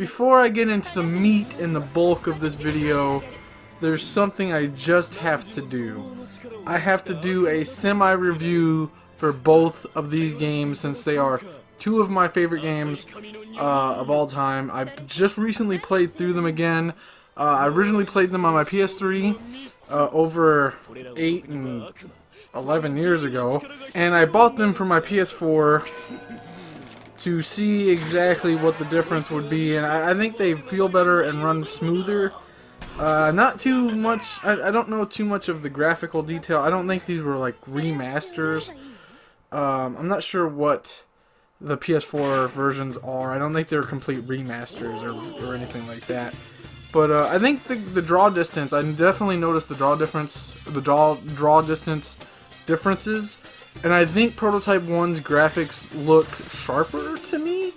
before I get into the meat and the bulk of this video, there's something I just have to do. I have to do a semi-review for both of these games since they are two of my favorite games of all time. I just recently played through them again. I originally played them on my PS3 over 8 and 11 years ago, and I bought them for my PS4 to see exactly what the difference would be, and I think they feel better and run smoother. Not too much, I don't know too much of the graphical detail. I don't think these were like remasters. I'm not sure what the PS4 versions are. I don't think they're complete remasters or anything like that. But I think the draw distance, I definitely noticed the draw distance differences. And I think Prototype 1's graphics look sharper to me.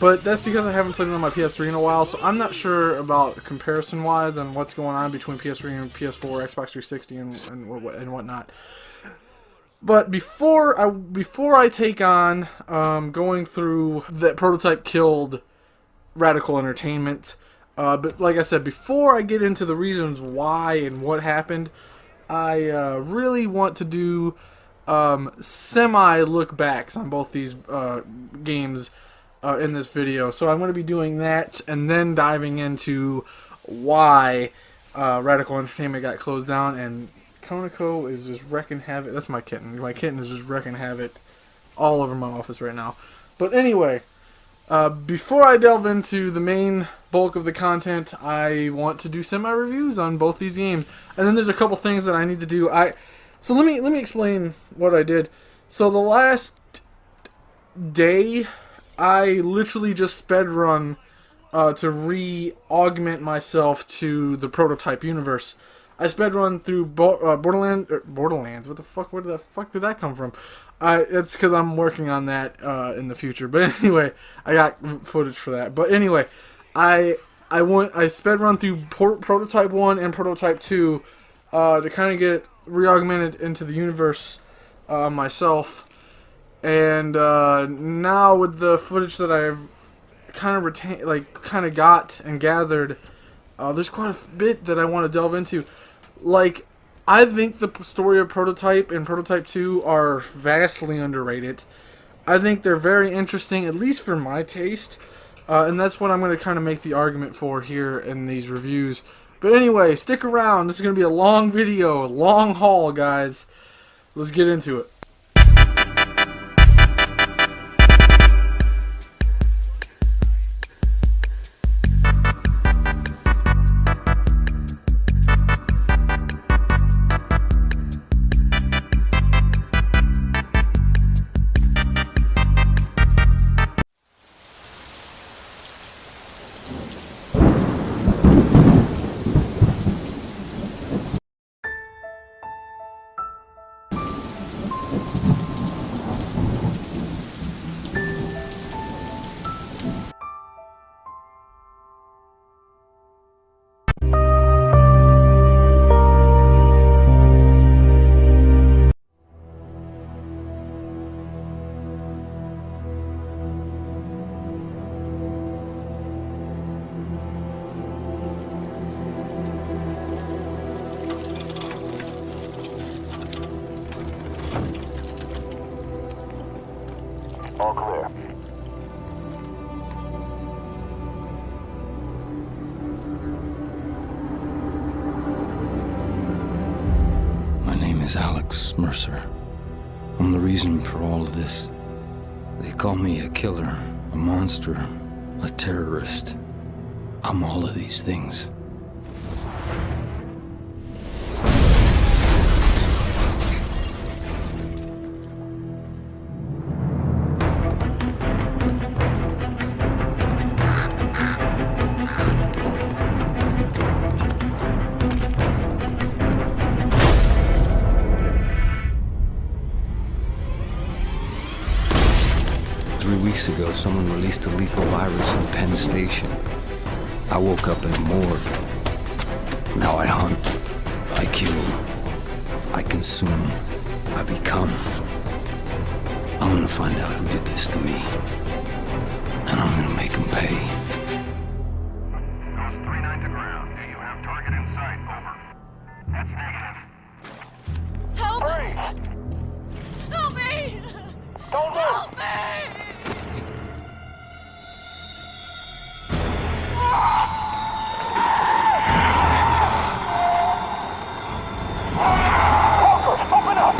But that's because I haven't played it on my PS3 in a while, so I'm not sure about comparison-wise and what's going on between PS3 and PS4, Xbox 360, and whatnot. But before I take on going through that Prototype killed Radical Entertainment, but like I said, before I get into the reasons why and what happened, I really want to do semi-look backs on both these games in this video. So I'm going to be doing that and then diving into why Radical Entertainment got closed down, and Konako is just wrecking havoc. That's my kitten. My kitten is just wrecking havoc all over my office right now. But anyway, before I delve into the main bulk of the content, I want to do semi-reviews on both these games. And then there's a couple things that I need to do. So let me explain what I did. So the last day, I literally just sped run to re-augment myself to the Prototype universe. I sped run through Borderlands. What the fuck? Where the fuck did that come from? It's because I'm working on that in the future. But anyway, I got footage for that. But anyway, I sped run through Prototype 1 and Prototype 2 to kind of get re-augmented into the universe myself. And now with the footage that I've kind of got and gathered, there's quite a bit that I want to delve into. Like, I think the story of Prototype and Prototype 2 are vastly underrated. I think they're very interesting, at least for my taste, and that's what I'm going to kind of make the argument for here in these reviews. But anyway, stick around. This is going to be a long video, a long haul, guys. Let's get into it. All clear. My name is Alex Mercer. I'm the reason for all of this. They call me a killer, a monster, a terrorist. I'm all of these things. 3 weeks ago, someone released a lethal virus in Penn Station. I woke up in a morgue. Now I hunt. I kill. I consume. I become. I'm gonna find out who did this to me. And I'm gonna make them pay. Don't move! Help me! Walker, open up!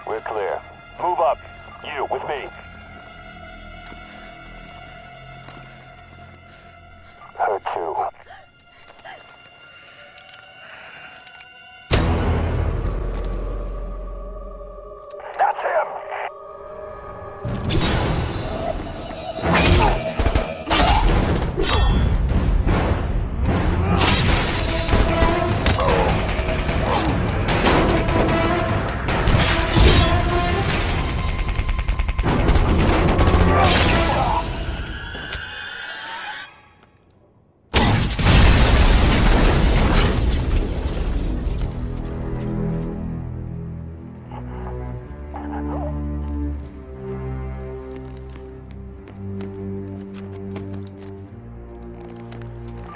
We're clear. Move up. You, with me. Her too. That's him!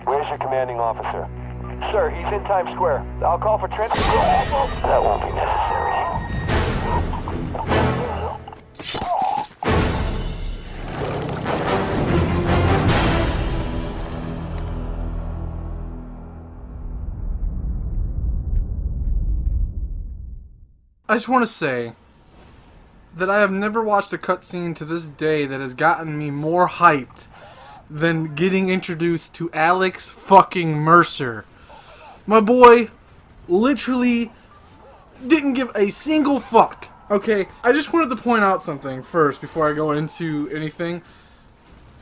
Where's your commanding officer? Sir, he's in Times Square. I'll call for transport. That won't be necessary. I just want to say that I have never watched a cutscene to this day that has gotten me more hyped than getting introduced to Alex fucking Mercer. My boy literally didn't give a single fuck. Okay, I just wanted to point out something first before I go into anything.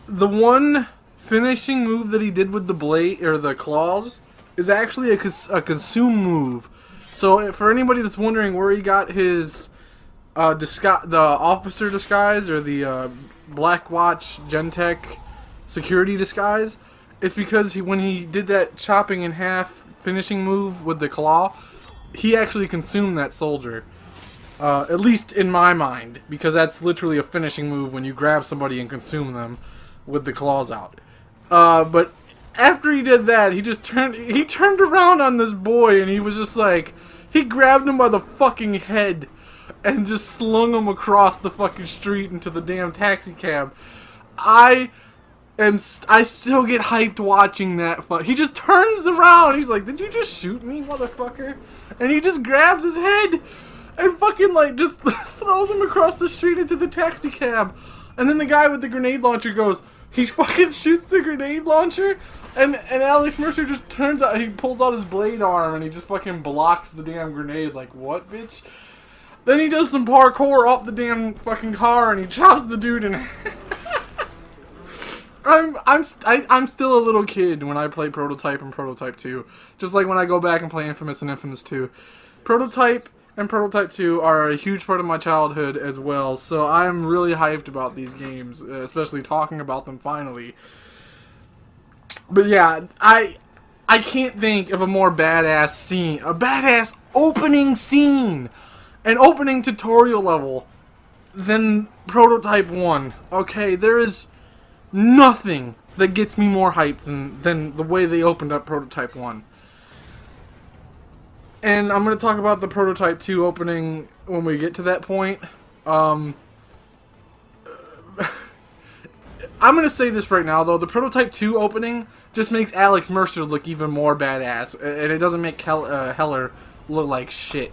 The one finishing move that he did with the blade or the claws is actually a consume move. So for anybody that's wondering where he got his the officer disguise or the Black Watch Gentek security disguise, it's because when he did that chopping in half finishing move with the claw, he actually consumed that soldier. At least in my mind, because that's literally a finishing move when you grab somebody and consume them with the claws out. But after he did that, he turned around on this boy and he was just like, he grabbed him by the fucking head and just slung him across the fucking street into the damn taxi cab. I still get hyped watching that. He just turns around. He's like, "Did you just shoot me, motherfucker?" And he just grabs his head and fucking like just throws him across the street into the taxi cab. And then the guy with the grenade launcher goes, he fucking shoots the grenade launcher, and Alex Mercer just turns out, he pulls out his blade arm and he just fucking blocks the damn grenade. Like, what, bitch? Then he does some parkour off the damn fucking car and he chops the dude in. I'm still a little kid when I play Prototype and Prototype 2. Just like when I go back and play Infamous and Infamous 2. Prototype and Prototype 2 are a huge part of my childhood as well, so I'm really hyped about these games, especially talking about them finally. But yeah, I can't think of a more badass scene, a badass opening scene, an opening tutorial level than Prototype 1. Okay, there is nothing that gets me more hyped than the way they opened up Prototype 1. And I'm going to talk about the Prototype 2 opening when we get to that point. I'm going to say this right now, though. The Prototype 2 opening just makes Alex Mercer look even more badass. And it doesn't make Heller look like shit.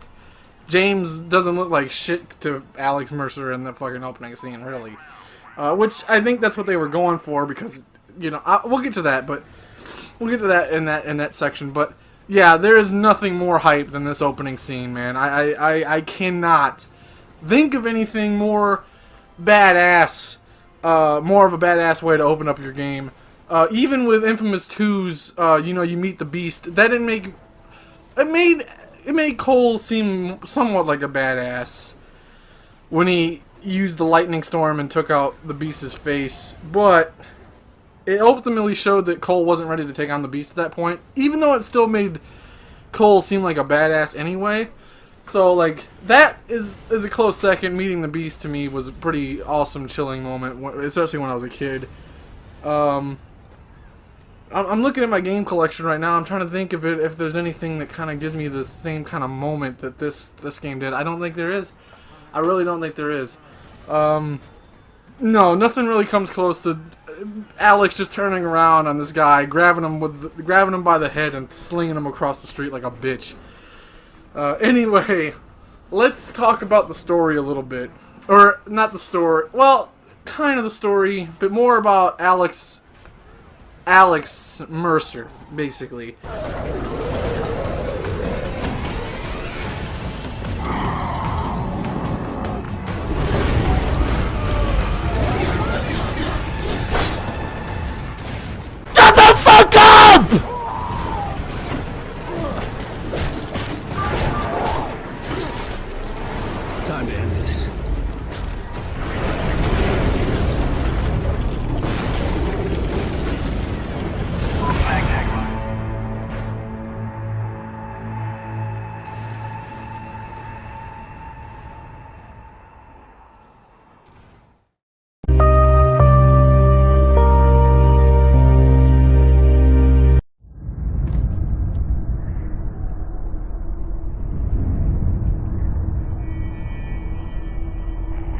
James doesn't look like shit to Alex Mercer in the fucking opening scene, really. Which I think that's what they were going for, because, you know, we'll get to that, but we'll get to that in that section. But yeah, there is nothing more hype than this opening scene, man. I cannot think of anything more badass, more of a badass way to open up your game. Even with Infamous 2's, you know, you meet the Beast, that didn't make, it made Cole seem somewhat like a badass when he used the lightning storm and took out the Beast's face, but it ultimately showed that Cole wasn't ready to take on the Beast at that point, even though it still made Cole seem like a badass anyway. So, like, that is a close second. Meeting the Beast to me was a pretty awesome, chilling moment, especially when I was a kid. I'm looking at my game collection right now. I'm trying to think if there's anything that kind of gives me the same kind of moment that this game did. I don't think there is. I really don't think there is. No, nothing really comes close to Alex just turning around on this guy, grabbing him by the head and slinging him across the street like a bitch. Anyway, let's talk about the story a little bit. Or, not the story. Well, kind of the story, but more about Alex Mercer, basically. Shut the fuck up! Time to end this.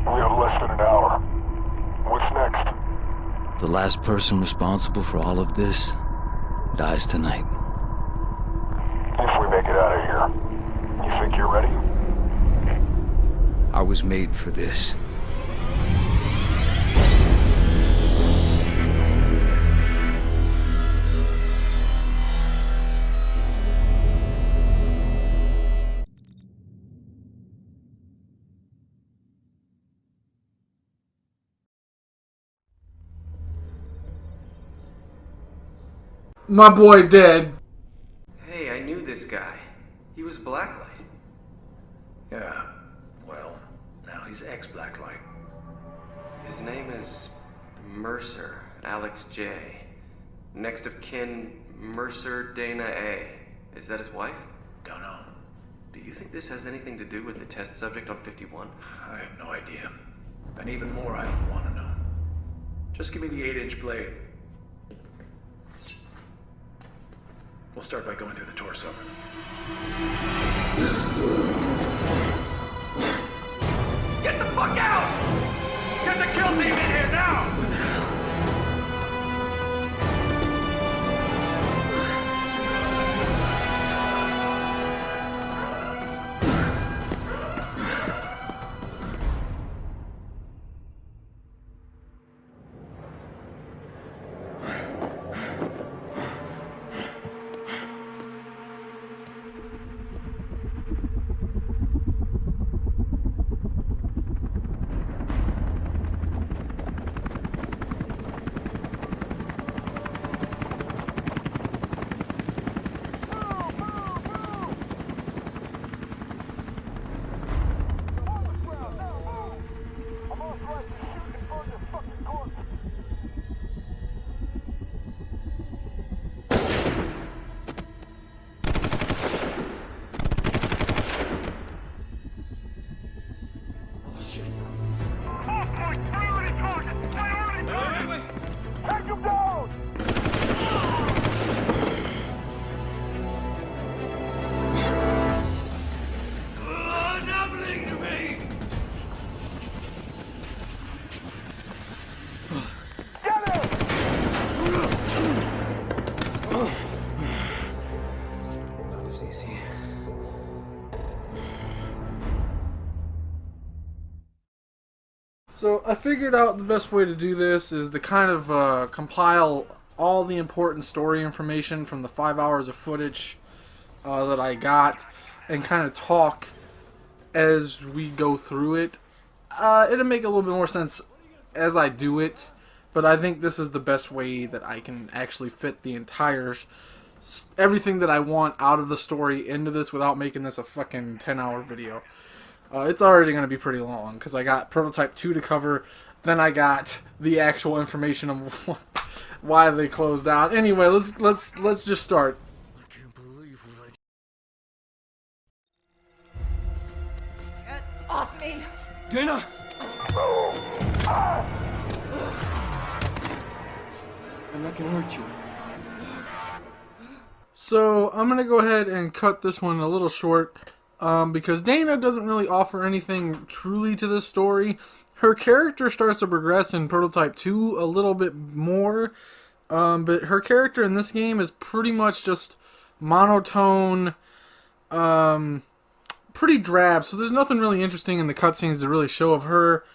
We have less than an hour. What's next? The last person responsible for all of this dies tonight. If we make it out of here, you think you're ready? I was made for this. My boy dead. Hey, I knew this guy. He was Blacklight. Yeah, well, now he's ex-Blacklight. His name is Mercer, Alex J. Next of kin, Mercer Dana A. Is that his wife? Don't know. Do you think this has anything to do with the test subject on 51? I have no idea. And even more, I don't want to know. Just give me the 8-inch blade. We'll start by going through the torso. Get the fuck out! Get the kill team in here now! Take him down! What's happening to me? Get him! That was easy. So I figured out the best way to do this is to kind of compile all the important story information from the 5 hours of footage that I got and kind of talk as we go through it. It'll make a little bit more sense as I do it, but I think this is the best way that I can actually fit the entire everything that I want out of the story into this without making this a fucking 10-hour video. It's already going to be pretty long because I got Prototype 2 to cover, then I got the actual information of why they closed down. Anyway, let's just start. I can't believe what Get off me! Dana! I'm not gonna hurt you. So I'm going to go ahead and cut this one a little short because Dana doesn't really offer anything truly to this story. Her character starts to progress in Prototype 2 a little bit more, but her character in this game is pretty much just monotone, pretty drab, so there's nothing really interesting in the cutscenes to really show of her.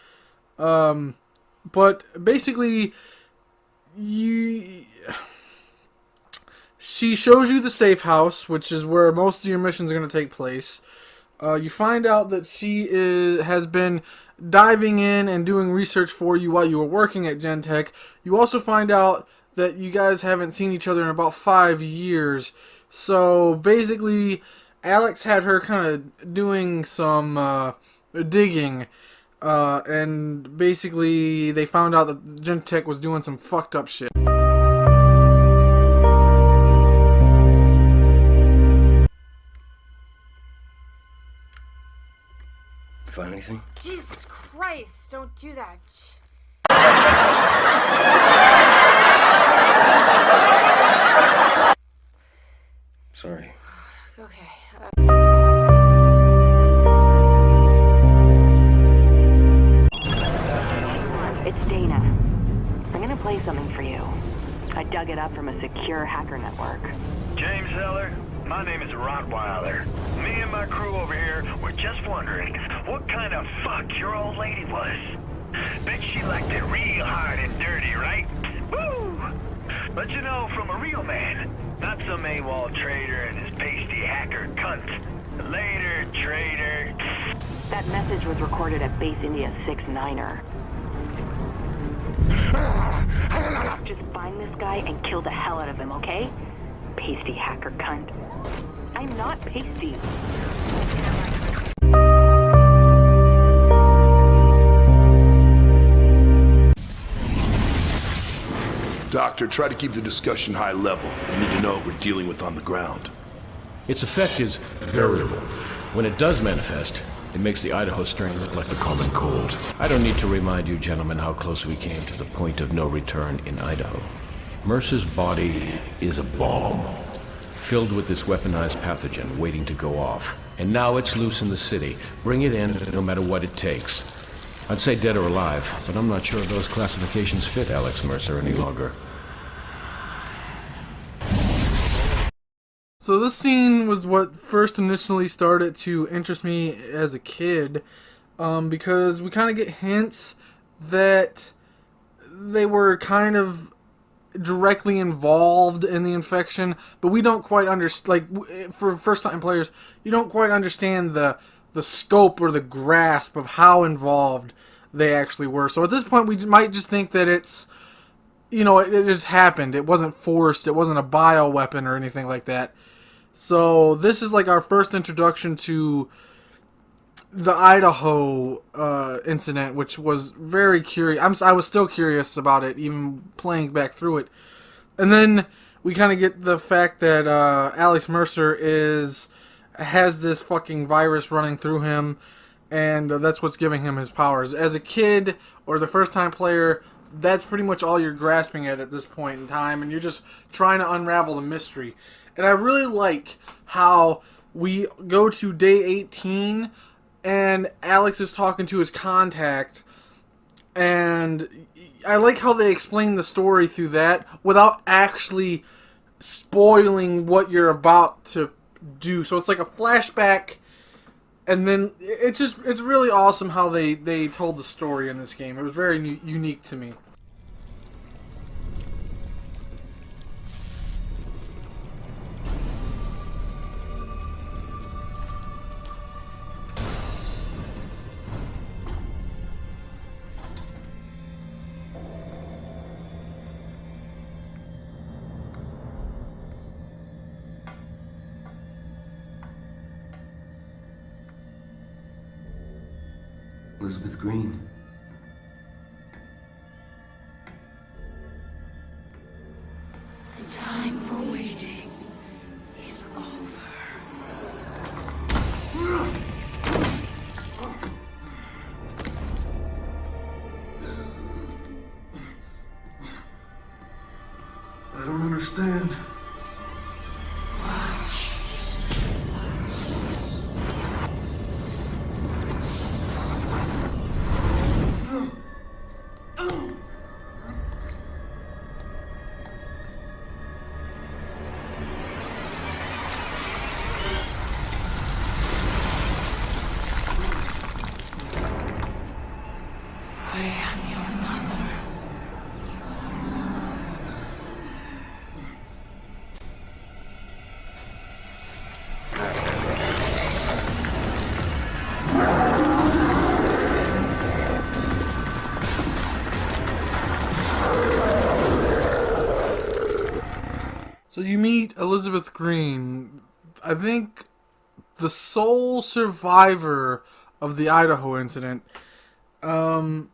But basically, she shows you the safe house, which is where most of your missions are going to take place. You find out that she has been diving in and doing research for you while you were working at Gentek. You also find out that you guys haven't seen each other in about 5 years. So basically, Alex had her kind of doing some digging. And basically, they found out that Gentek was doing some fucked up shit. Find anything? Jesus Christ, don't do that. Sorry. Okay. It's Dana. I'm gonna play something for you. I dug it up from a secure hacker network. James Heller, my name is Rottweiler. Me and my crew over here were just wondering what kind of fuck your old lady was. Bet she liked it real hard and dirty, right? Woo! But you know, from a real man, not some AWOL trader and his pasty hacker cunt. Later, traitor. That message was recorded at Base India 6-9er. Just find this guy and kill the hell out of him, okay? Pasty hacker cunt. I'm not pasty. Doctor, try to keep the discussion high level. We need to know what we're dealing with on the ground. Its effect is variable. When it does manifest, it makes the Idaho strain look like the common cold. I don't need to remind you gentlemen how close we came to the point of no return in Idaho. Mercer's body is a bomb, filled with this weaponized pathogen waiting to go off. And now it's loose in the city. Bring it in, no matter what it takes. I'd say dead or alive, but I'm not sure those classifications fit Alex Mercer any longer. So this scene was what first initially started to interest me as a kid, because we kind of get hints that they were kind of directly involved in the infection, but we don't quite understand, like, for first-time players, you don't quite understand the scope or the grasp of how involved they actually were. So at this point, we might just think that it's, you know, it just happened. It wasn't forced. It wasn't a bioweapon or anything like that. So this is like our first introduction to the Idaho incident, which was very curious. I was still curious about it, even playing back through it. And then we kind of get the fact that Alex Mercer has this fucking virus running through him, and that's what's giving him his powers. As a kid or as a first-time player, that's pretty much all you're grasping at this point in time, and you're just trying to unravel the mystery. And I really like how we go to day 18, and Alex is talking to his contact, and I like how they explain the story through that without actually spoiling what you're about to do. So it's like a flashback, and then it's really awesome how they told the story in this game. It was very unique to me. Elizabeth Green. The time for waiting is over. I don't understand. So you meet Elizabeth Green, I think the sole survivor of the Idaho incident. So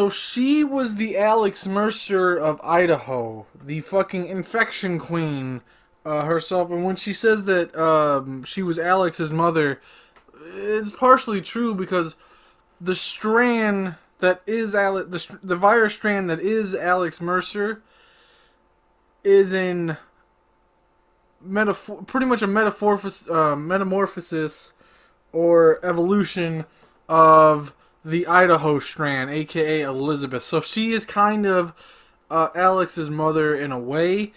she was the Alex Mercer of Idaho, the fucking infection queen herself. And when she says that she was Alex's mother, it's partially true because the strand that is the virus strand that is Alex Mercer is in pretty much a metamorphosis or evolution of the Idaho strand, aka Elizabeth. So she is kind of Alex's mother in a way,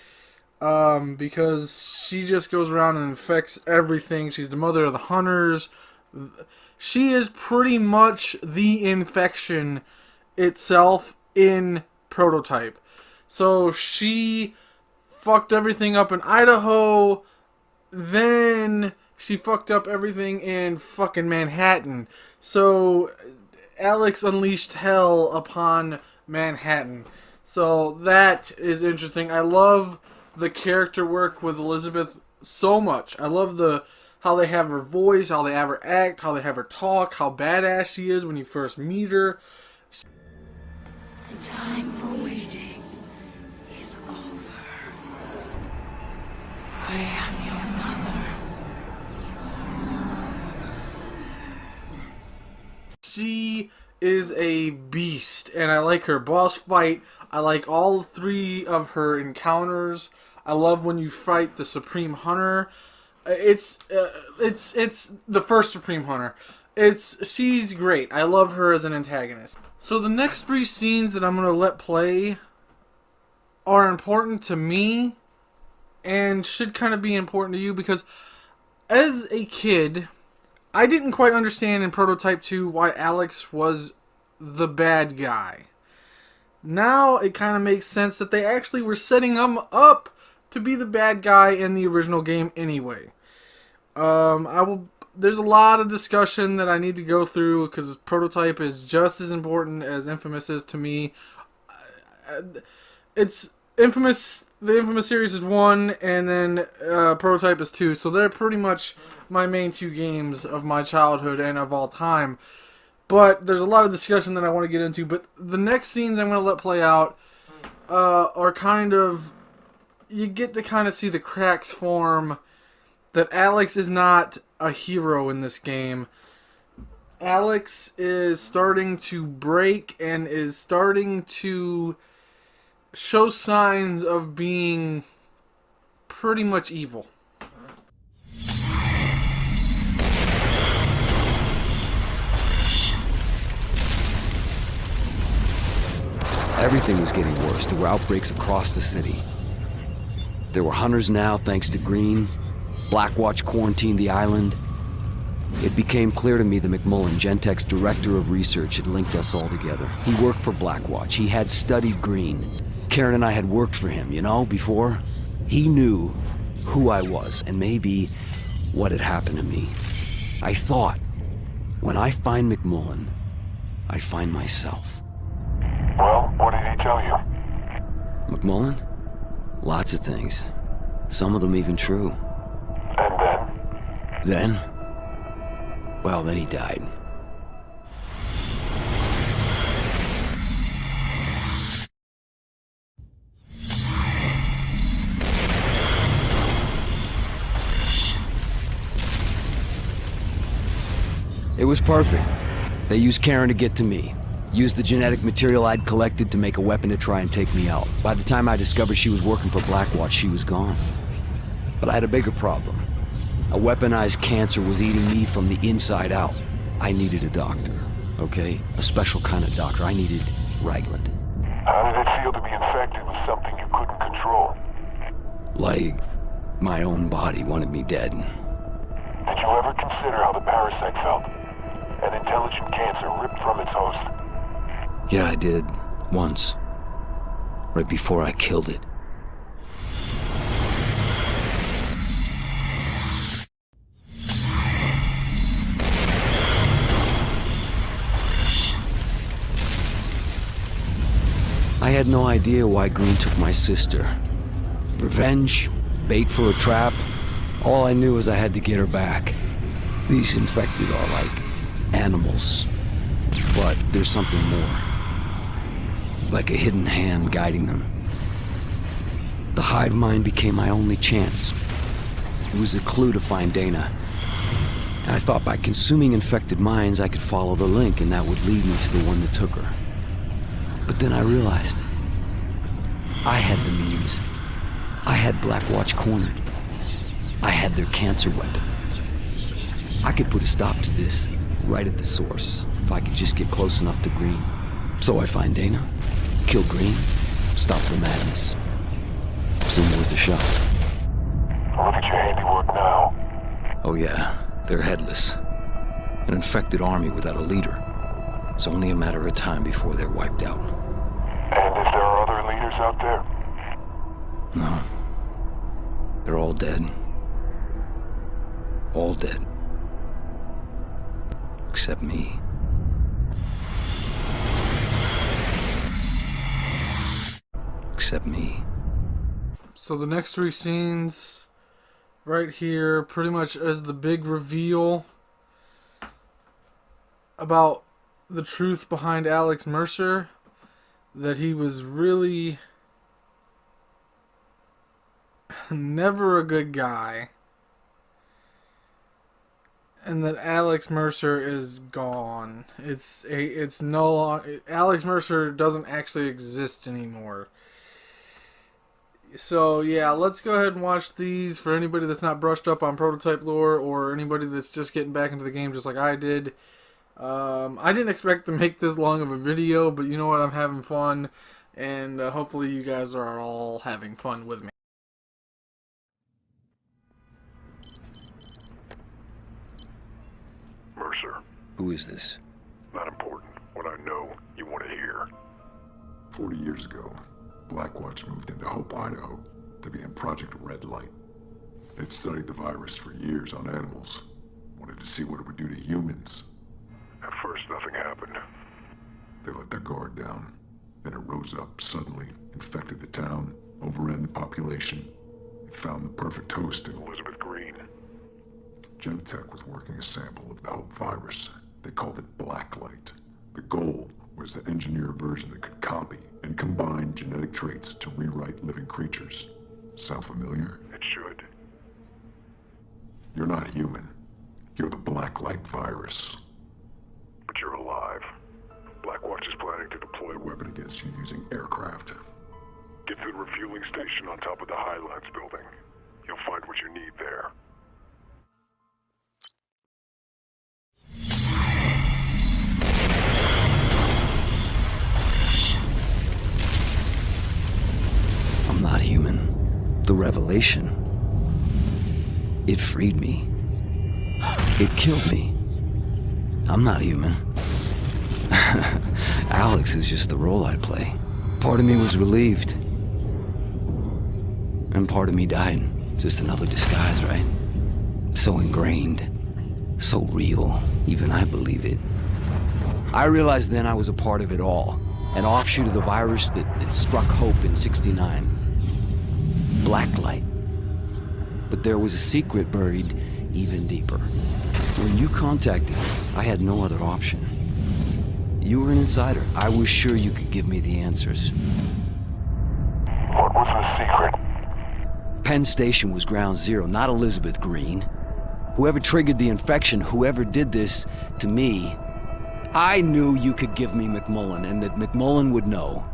because she just goes around and infects everything. She's the mother of the hunters. She is pretty much the infection itself in Prototype. So she fucked everything up in Idaho, then she fucked up everything in fucking Manhattan. So Alex unleashed hell upon Manhattan. So that is interesting. I love the character work with Elizabeth so much. I love how they have her voice, how they have her act, how they have her talk, how badass she is when you first meet her. The time for waiting is over. I am your mother. She is a beast, and I like her boss fight. I like all three of her encounters. I love when you fight the Supreme Hunter. It's the first Supreme Hunter. She's great. I love her as an antagonist. So the next 3 scenes that I'm gonna let play are important to me and should kind of be important to you, because as a kid, I didn't quite understand in Prototype 2 why Alex was the bad guy. Now it kind of makes sense that they actually were setting him up to be the bad guy in the original game anyway. There's a lot of discussion that I need to go through because Prototype is just as important as Infamous is to me. It's Infamous. The Infamous series is 1, and then Prototype is 2. So they're pretty much my main 2 games of my childhood and of all time. But there's a lot of discussion that I want to get into. But the next scenes I'm going to let play out are kind of... You get to kind of see the cracks form that Alex is not a hero in this game. Alex is starting to break and is starting to show signs of being pretty much evil. Everything was getting worse. There were outbreaks across the city. There were hunters now, thanks to Green. Blackwatch quarantined the island. It became clear to me that McMullen, Gentek's director of research, had linked us all together. He worked for Blackwatch. He had studied Green. Karen and I had worked for him, before. He knew who I was and maybe what had happened to me. I thought, when I find McMullen, I find myself. Well, what did he tell you? McMullen? Lots of things. Some of them even true. And then? Then? Well, then he died. It was perfect. They used Karen to get to me. Used the genetic material I'd collected to make a weapon to try and take me out. By the time I discovered she was working for Blackwatch, she was gone. But I had a bigger problem. A weaponized cancer was eating me from the inside out. I needed a doctor, okay? A special kind of doctor. I needed Ragland. How did it feel to be infected with something you couldn't control? Like my own body wanted me dead. Did you ever consider how the parasite felt? An intelligent cancer ripped from its host. Yeah, I did. Once. Right before I killed it. I had no idea why Green took my sister. Revenge, bait for a trap. All I knew is I had to get her back. These infected are like animals, but there's something more. Like a hidden hand guiding them. The hive mind became my only chance. It was a clue to find Dana. I thought by consuming infected minds I could follow the link and that would lead me to the one that took her. But then I realized I had the means. I had Blackwatch cornered. I had their cancer weapon. I could put a stop to this right at the source if I could just get close enough to Green. So I find Dana, kill Green, stop the madness. Seemed worth a shot. Look at your handiwork now. Oh yeah, they're headless. An infected army without a leader. It's only a matter of time before they're wiped out. And if there are other leaders out there? No. They're all dead. All dead. Except me. Except me. So the next 3 scenes right here pretty much is the big reveal about the truth behind Alex Mercer, that he was really never a good guy, and that Alex Mercer is gone. It's no longer, Alex Mercer doesn't actually exist anymore. So yeah, let's go ahead and watch these for anybody that's not brushed up on Prototype lore, or anybody that's just getting back into the game just like I did. I didn't expect to make this long of a video, but you know what, I'm having fun, and hopefully you guys are all having fun with me. Mercer. Who is this? Not important. What I know, you want to hear. 40 years ago, Blackwatch moved into Hope, Idaho, to be in Project Red Light. They'd studied the virus for years on animals. Wanted to see what it would do to humans. At first, nothing happened. They let their guard down. Then it rose up suddenly, infected the town, overran the population. It found the perfect host in Elizabeth Green. Genentech was working a sample of the Hope virus. They called it Blacklight. The goal was to engineer a version that could copy and combine genetic traits to rewrite living creatures. Sound familiar? It should. You're not human. You're the Blacklight virus. But you're alive. Blackwatch is planning to deploy A weapon against you using aircraft. Get to the refueling station on top of the Highlands building. You'll find what you need there. I'm not human. The revelation. It freed me. It killed me. I'm not human. Alex is just the role I play. Part of me was relieved. And part of me died. Just another disguise, right? So ingrained. So real. Even I believe it. I realized then I was a part of it all. An offshoot of the virus that struck Hope in '69. Blacklight. But there was a secret buried even deeper. When you contacted me, I had no other option. You were an insider. I was sure you could give me the answers. What was the secret? Penn Station was ground zero, not Elizabeth Green. Whoever triggered the infection, whoever did this to me, I knew you could give me McMullen, and that McMullen would know.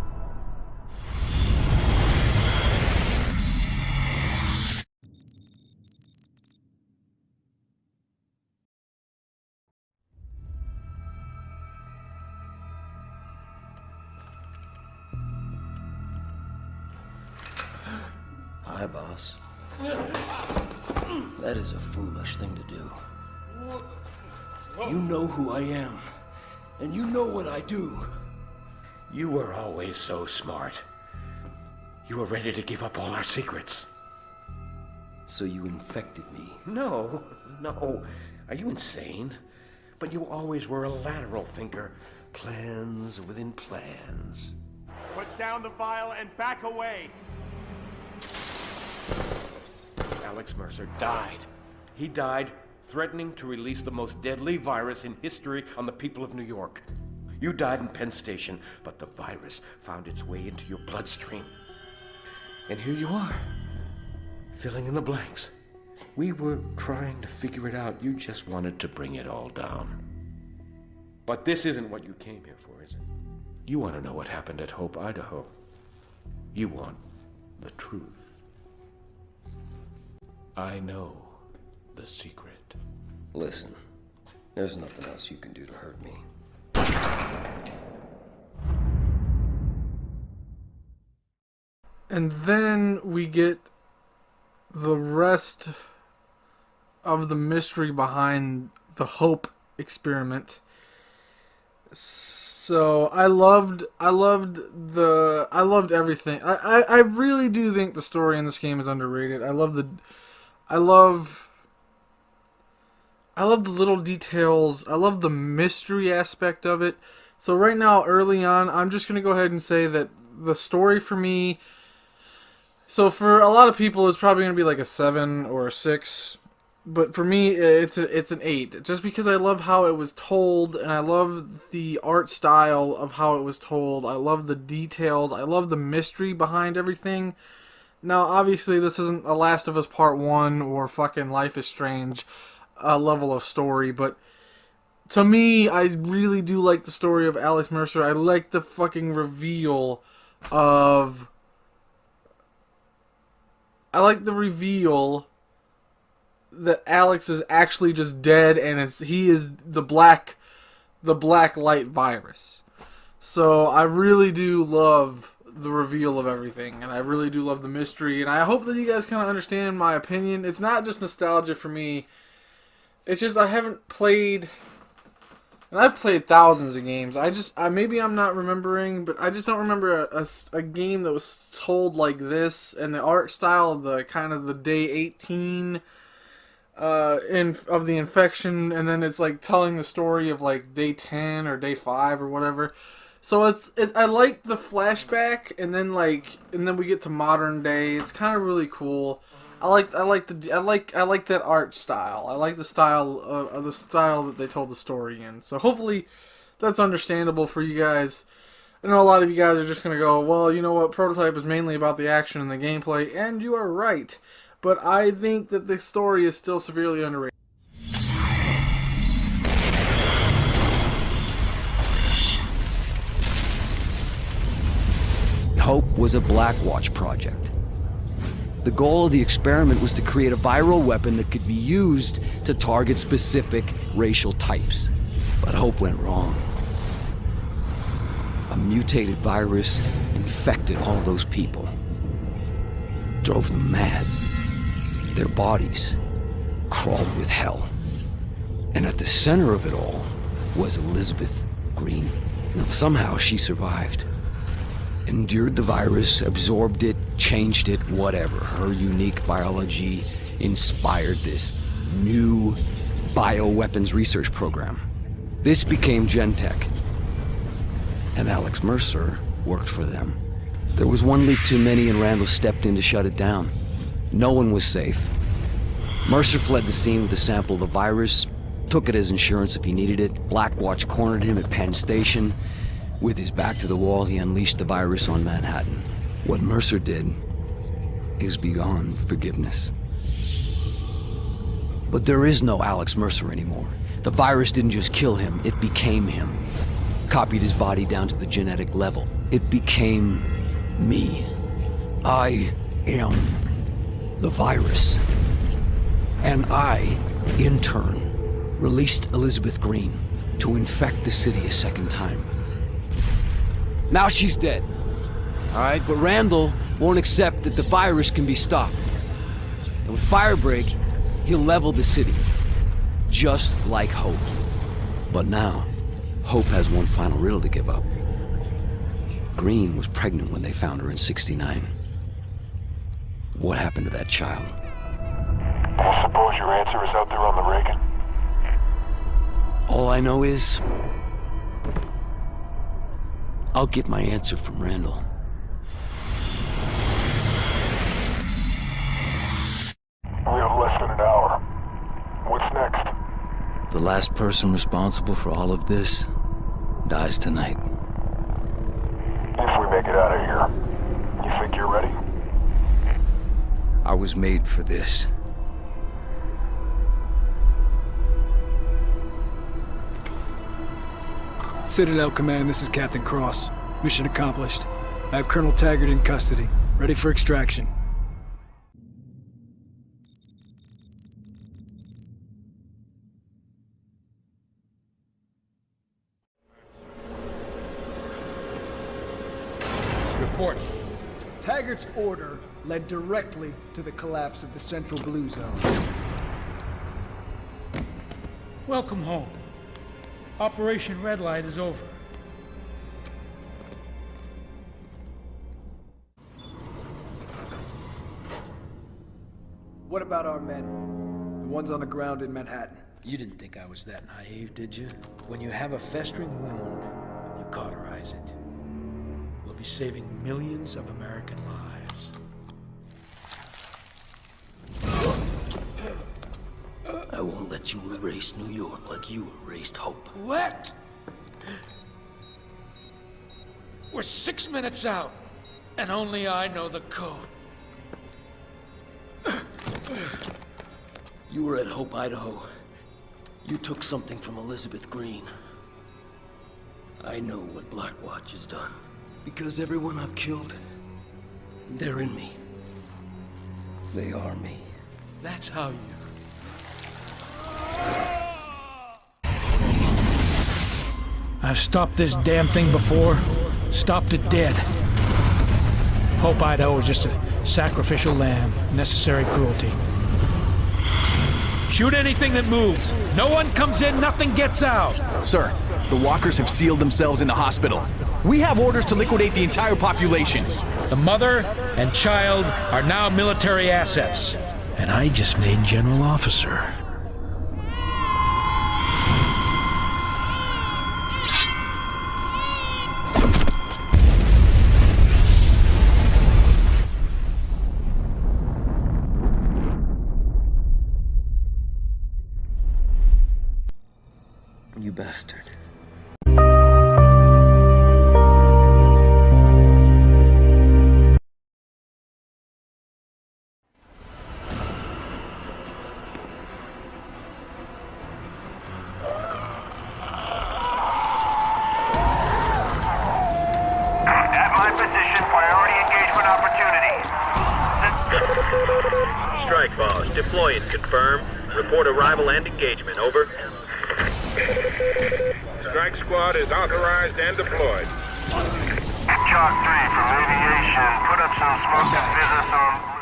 Hi, boss. That is a foolish thing to do. You know who I am, and you know what I do. You were always so smart. You were ready to give up all our secrets. So you infected me? No. Are you insane? But you always were a lateral thinker. Plans within plans. Put down the vial and back away. Alex Mercer died. He died threatening to release the most deadly virus in history on the people of New York. You died in Penn Station, but the virus found its way into your bloodstream. And here you are, filling in the blanks. We were trying to figure it out. You just wanted to bring it all down. But this isn't what you came here for, is it? You want to know what happened at Hope, Idaho. You want the truth. I know the secret. Listen, there's nothing else you can do to hurt me. And then we get the rest of the mystery behind the Hope experiment. So I loved everything. I really do think the story in this game is underrated. I love the little details. I love the mystery aspect of it. So right now, early on, I'm just going to go ahead and say that the story for me, so for a lot of people, it's probably going to be like a 7 or a 6. But for me, it's an 8. Just because I love how it was told, and I love the art style of how it was told. I love the details. I love the mystery behind everything. Now, obviously, this isn't a Last of Us Part 1 or fucking Life is Strange level of story, but to me, I really do like the story of Alex Mercer. I like the fucking reveal of... I like the reveal that Alex is actually just dead, and he is the black light virus. So I really do love the reveal of everything, and I really do love the mystery, and I hope that you guys kind of understand my opinion. It's not just nostalgia for me. It's just I haven't played, and I've played thousands of games. Maybe I'm not remembering, but I just don't remember a game that was told like this, and the art style of the kind of the day 18 of the infection, and then it's like telling the story of like day 10 or day 5 or whatever. So I like the flashback, and then we get to modern day. It's kind of really cool. I like that art style. I like the style of the style that they told the story in. So hopefully that's understandable for you guys. I know a lot of you guys are just gonna go, well, you know what, Prototype is mainly about the action and the gameplay, and you are right. But I think that the story is still severely underrated. Hope was a Blackwatch project. The goal of the experiment was to create a viral weapon that could be used to target specific racial types. But Hope went wrong. A mutated virus infected all those people. Drove them mad. Their bodies crawled with hell. And at the center of it all was Elizabeth Green. Now, somehow she survived. Endured the virus, absorbed it, changed it, whatever. Her unique biology inspired this new bioweapons research program. This became Gentek. And Alex Mercer worked for them. There was one leak too many, and Randall stepped in to shut it down. No one was safe. Mercer fled the scene with a sample of the virus, took it as insurance if he needed it. Blackwatch cornered him at Penn Station. With his back to the wall, he unleashed the virus on Manhattan. What Mercer did is beyond forgiveness. But there is no Alex Mercer anymore. The virus didn't just kill him, it became him. Copied his body down to the genetic level. It became me. I am the virus. And I, in turn, released Elizabeth Green to infect the city a second time. Now she's dead. All right, but Randall won't accept that the virus can be stopped. And with Firebreak, he'll level the city. Just like Hope. But now, Hope has one final riddle to give up. Green was pregnant when they found her in '69. What happened to that child? I suppose your answer is out there on the Reagan? All I know is... I'll get my answer from Randall. The last person responsible for all of this dies tonight. If we make it out of here, you think you're ready? I was made for this. Citadel Command, this is Captain Cross. Mission accomplished. I have Colonel Taggart in custody, ready for extraction. Report. Taggart's order led directly to the collapse of the Central Blue Zone. Welcome home. Operation Red Light is over. What about our men? The ones on the ground in Manhattan? You didn't think I was that naive, did you? When you have a festering wound, you cauterize it. We'll be saving millions of American lives. I won't let you erase New York like you erased Hope. What? We're 6 minutes out, and only I know the code. You were at Hope, Idaho. You took something from Elizabeth Green. I know what Blackwatch has done. Because everyone I've killed, they're in me. They are me. That's how you... I've stopped this damn thing before. Stopped it dead. Hope Idaho is just a sacrificial lamb. Necessary cruelty. Shoot anything that moves. No one comes in, nothing gets out. Sir, the walkers have sealed themselves in the hospital. We have orders to liquidate the entire population. The mother and child are now military assets. And I just made general officer. You bastard. At my position, priority engagement opportunity. Strike boss, deploy and confirm. Report arrival and engagement, over. Strike squad is authorized and deployed. Chalk 3 from aviation. Put up some smoke and business on...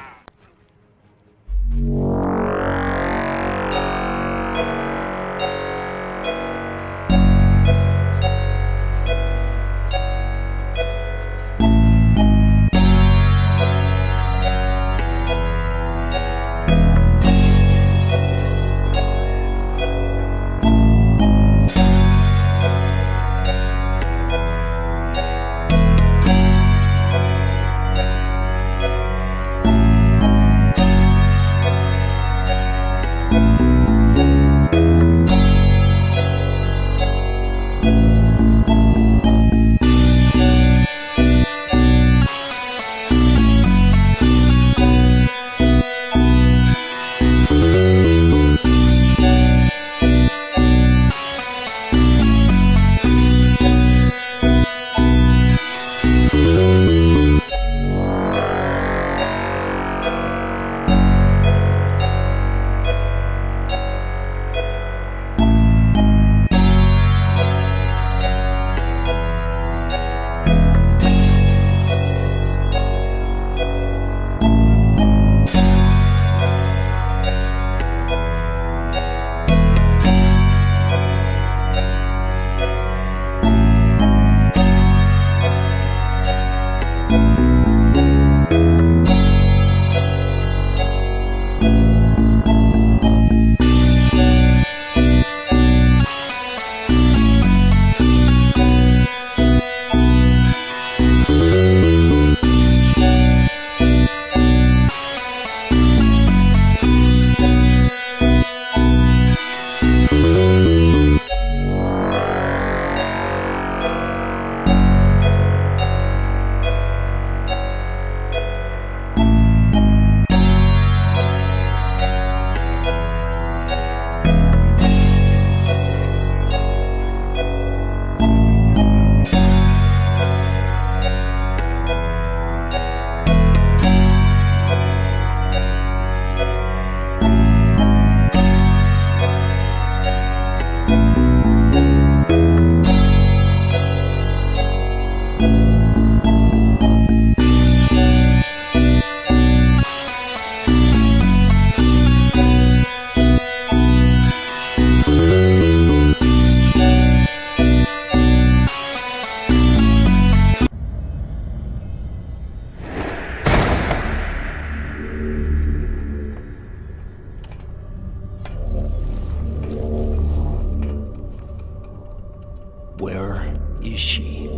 is she?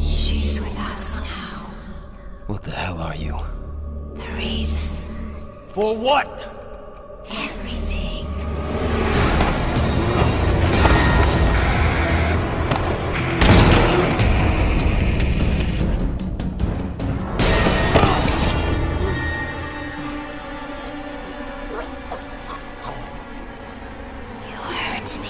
She's with us now. What the hell are you? The reason. For what? Everything. You hurt me.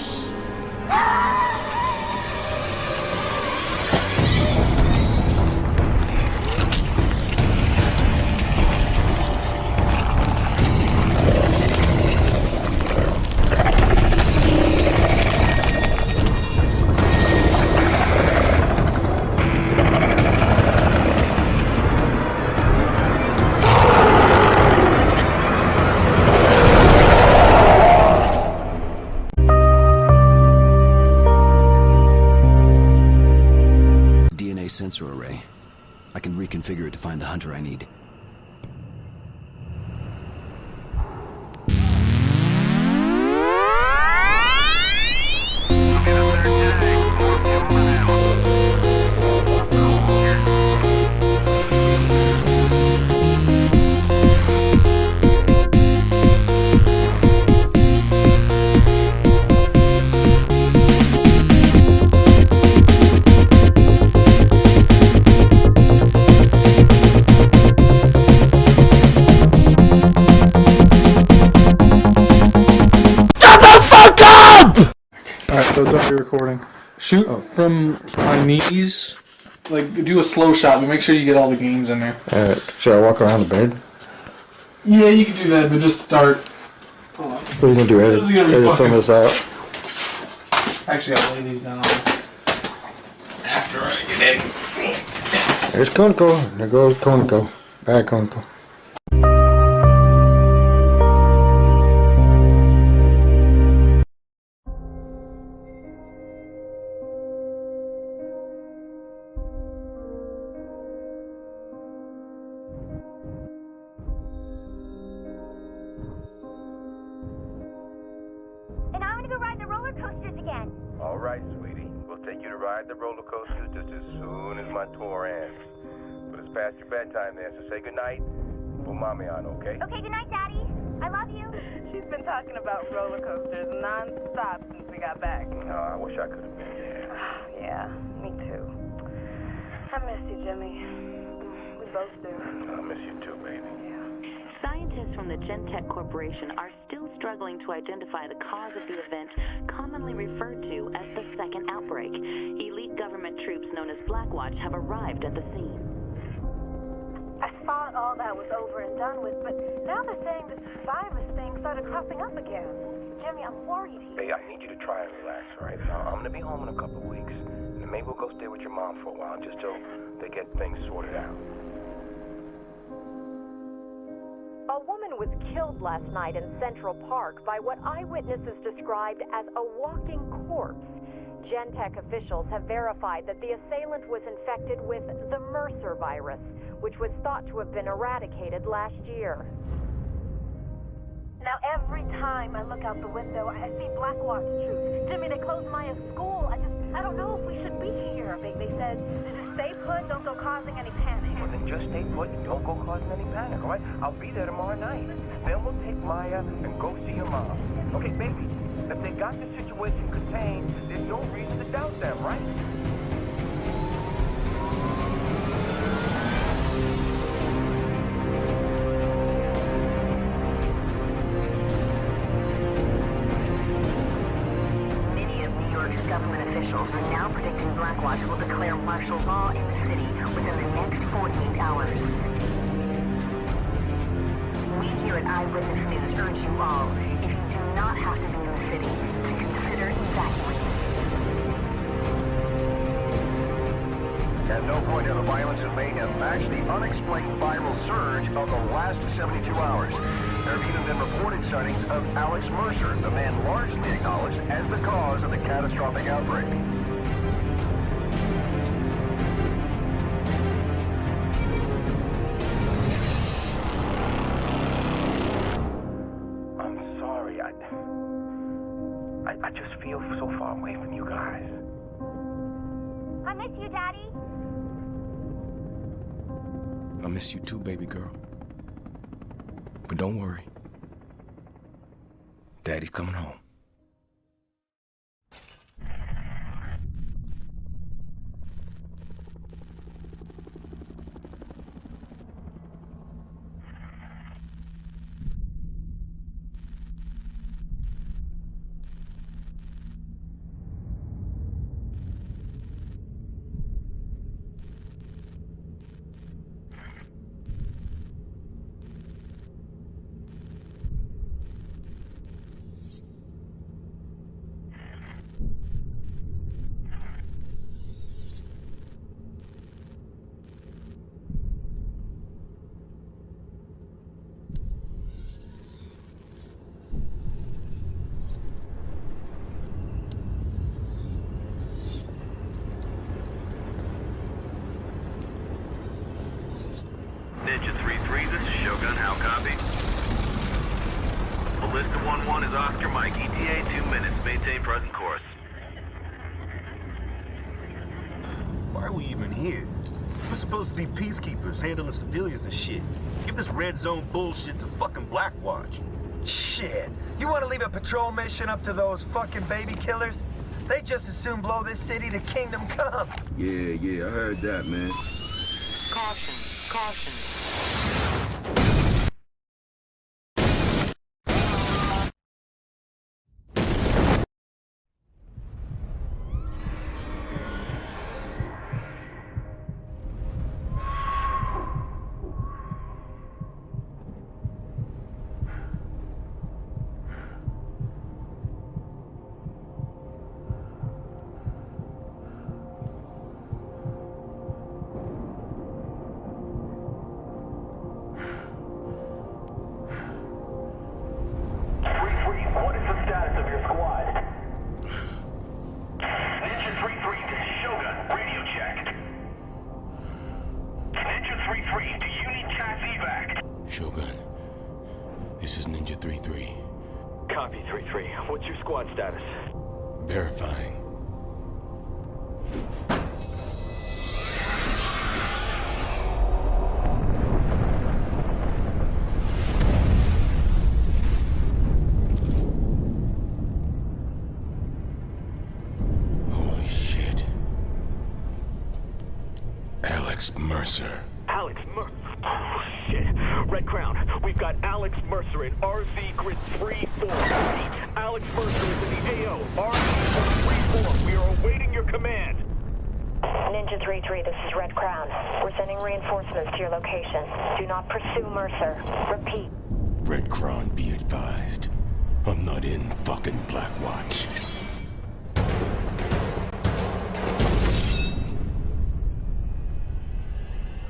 DNA sensor array. I can reconfigure it to find the hunter I need. Alright, so it's already recording. Shoot from my knees. Like, do a slow shot, but make sure you get all the games in there. Alright, should I walk around the bed? Yeah, you can do that, but just start. What are you gonna do? Edit some of this out? Actually, I'll lay these down after I get in. There's Konako. There goes Konako. Back Konako. And I want to go ride the roller coasters again. All right, sweetie. We'll take you to ride the roller coaster just as soon as my tour ends. But it's past your bedtime there, so say goodnight. Put mommy on, okay? Okay, good night, Daddy. I love you. She's been talking about roller coasters non-stop since we got back. No, I wish I could have been there. Yeah, me too. I miss you, Jimmy. We both do. I miss you too, baby. Scientists from the Gentech Corporation are still struggling to identify the cause of the event commonly referred to as the second outbreak. Elite government troops known as Blackwatch have arrived at the scene. I thought all that was over and done with, but now they're saying this virus thing started cropping up again. Jimmy, I'm worried here. Hey, I need you to try and relax, all right? Now, I'm gonna be home in a couple of weeks, and maybe we'll go stay with your mom for a while, just till they get things sorted out. A woman was killed last night in Central Park by what eyewitnesses described as a walking corpse. Gentech officials have verified that the assailant was infected with the Mercer virus, which was thought to have been eradicated last year. Now every time I look out the window, I see Blackwatch troops. Jimmy, they closed Maya's school. I don't know if we should be here. They said, just stay put, don't go causing any panic. Well, then just stay put and don't go causing any panic, all right? I'll be there tomorrow night. Then we'll take Maya and go see your mom. Okay, baby, if they got the situation contained, there's no reason to doubt them, right? Government officials are now predicting Blackwatch will declare martial law in the city within the next 48 hours. We here at Eyewitness News urge you all, if you do not have to be in the city, to consider evacuating. At no point in the violence has made an actually unexplained viral surge of the last 72 hours. There have even been reported sightings of Alex Mercer, the man largely acknowledged as the cause of the catastrophic outbreak. I'm sorry. I just feel so far away from you guys. I miss you, Daddy. I miss you too, baby girl. But don't worry. Daddy's coming home. Ninja 3-3, this is Shogun. How copy? Ballista 1-1 is Oscar Mike. ETA 2 minutes. Maintain present course. Why are we even here? We're supposed to be peacekeepers, handling civilians and shit. Give this red zone bullshit to fucking Blackwatch. Shit. You want to leave a patrol mission up to those fucking baby killers? They just as soon blow this city to Kingdom Come. Yeah, I heard that, man. Caution, caution. What is the status of your squad? Ninja 3-3, this is Shogun. Radio check. Ninja 3-3, do you need CAS evac? Shogun, this is Ninja 3-3. Copy, 3-3. What's your squad status? Verifying. Holy shit. Alex Mercer. Alex Mercer. Oh, shit. Red Crown, we've got Alex Mercer in RZ Grid 3-4. Alex Mercer is in the AO. RZ Grid 3-4. We are awaiting your command. Ninja 3-3, this is Red Crown. We're sending reinforcements to your location. Do not pursue Mercer. Repeat. Red Crown, be advised. I'm not in fucking Blackwatch.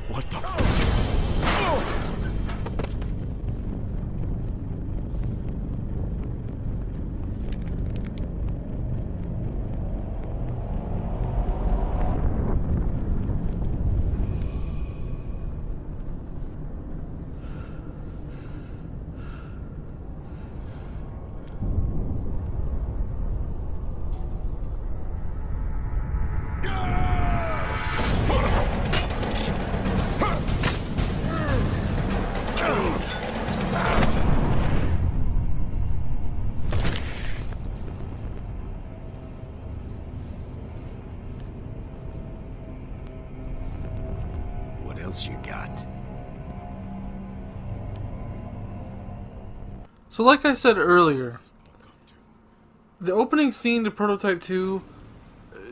What the? What else you got? So like I said earlier, the opening scene to Prototype 2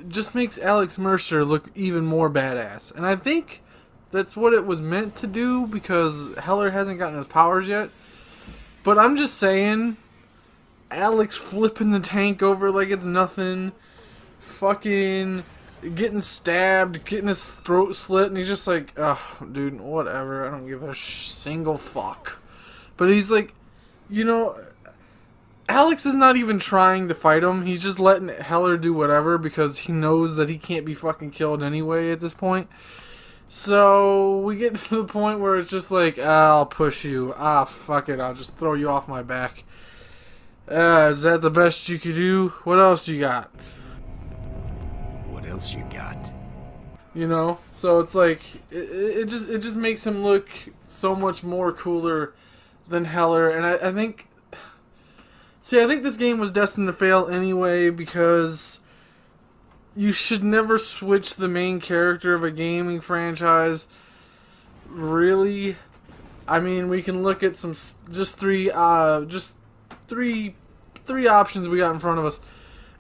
just makes Alex Mercer look even more badass. And I think that's what it was meant to do because Heller hasn't gotten his powers yet. But I'm just saying, Alex flipping the tank over like it's nothing, fucking getting stabbed, getting his throat slit, and he's just like, ugh, dude, whatever, I don't give a single fuck. But he's like, you know, Alex is not even trying to fight him. He's just letting Heller do whatever because he knows that he can't be fucking killed anyway at this point. So we get to the point where it's just like, I'll push you. Fuck it, I'll just throw you off my back. Is that the best you could do? What else you got? What else you got? You know, so it's like it just makes him look so much more cooler than Heller, and I think this game was destined to fail anyway, because you should never switch the main character of a gaming franchise. Really, I mean, we can look at some three options we got in front of us.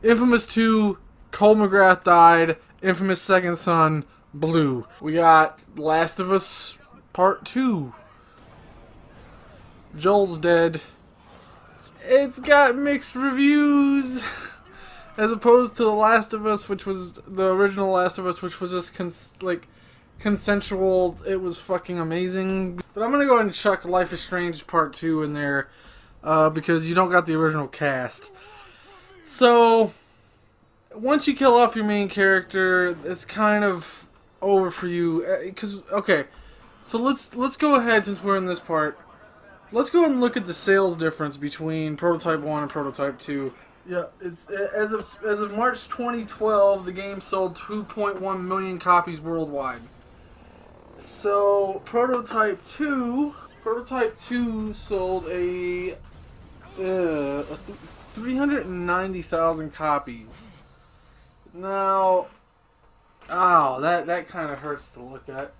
Infamous 2, Cole McGrath died. Infamous Second Son, Blue. We got Last of Us Part 2. Joel's dead. It's got mixed reviews. As opposed to The Last of Us, which was the original Last of Us, which was just consensual. It was fucking amazing. But I'm gonna go ahead and chuck Life is Strange Part 2 in there, because you don't got the original cast. So once you kill off your main character, it's kind of over for you. Okay, so let's go ahead, since we're in this part. Let's go ahead and look at the sales difference between Prototype 1 and Prototype 2. Yeah, it's as of March 2012, the game sold 2.1 million copies worldwide. So Prototype 2 sold a 390,000 copies. Now, that kind of hurts to look at.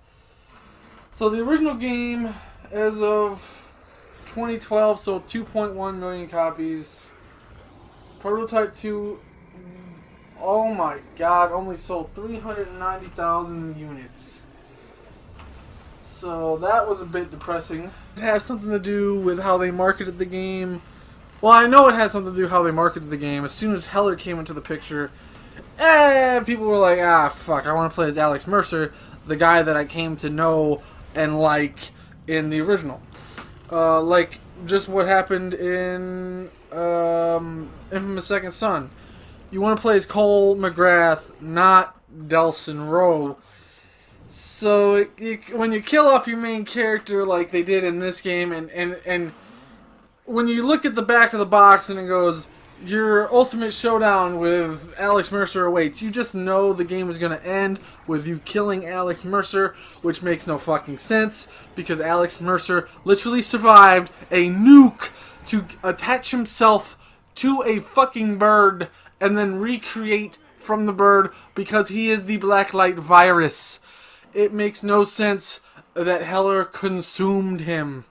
So the original game, as of 2012, sold 2.1 million copies. Prototype 2, oh my god, only sold 390,000 units. So that was a bit depressing. It has something to do with how they marketed the game. Well, I know it has something to do with how they marketed the game. As soon as Heller came into the picture, people were like, fuck, I want to play as Alex Mercer, the guy that I came to know and like in the original. Like, just what happened in Infamous Second Son. You want to play as Cole McGrath, not Delsin Rowe. So when you kill off your main character like they did in this game, and when you look at the back of the box and it goes, your ultimate showdown with Alex Mercer awaits, you just know the game is going to end with you killing Alex Mercer, which makes no fucking sense, because Alex Mercer literally survived a nuke to attach himself to a fucking bird and then recreate from the bird, because he is the Blacklight virus. It makes no sense that Heller consumed him.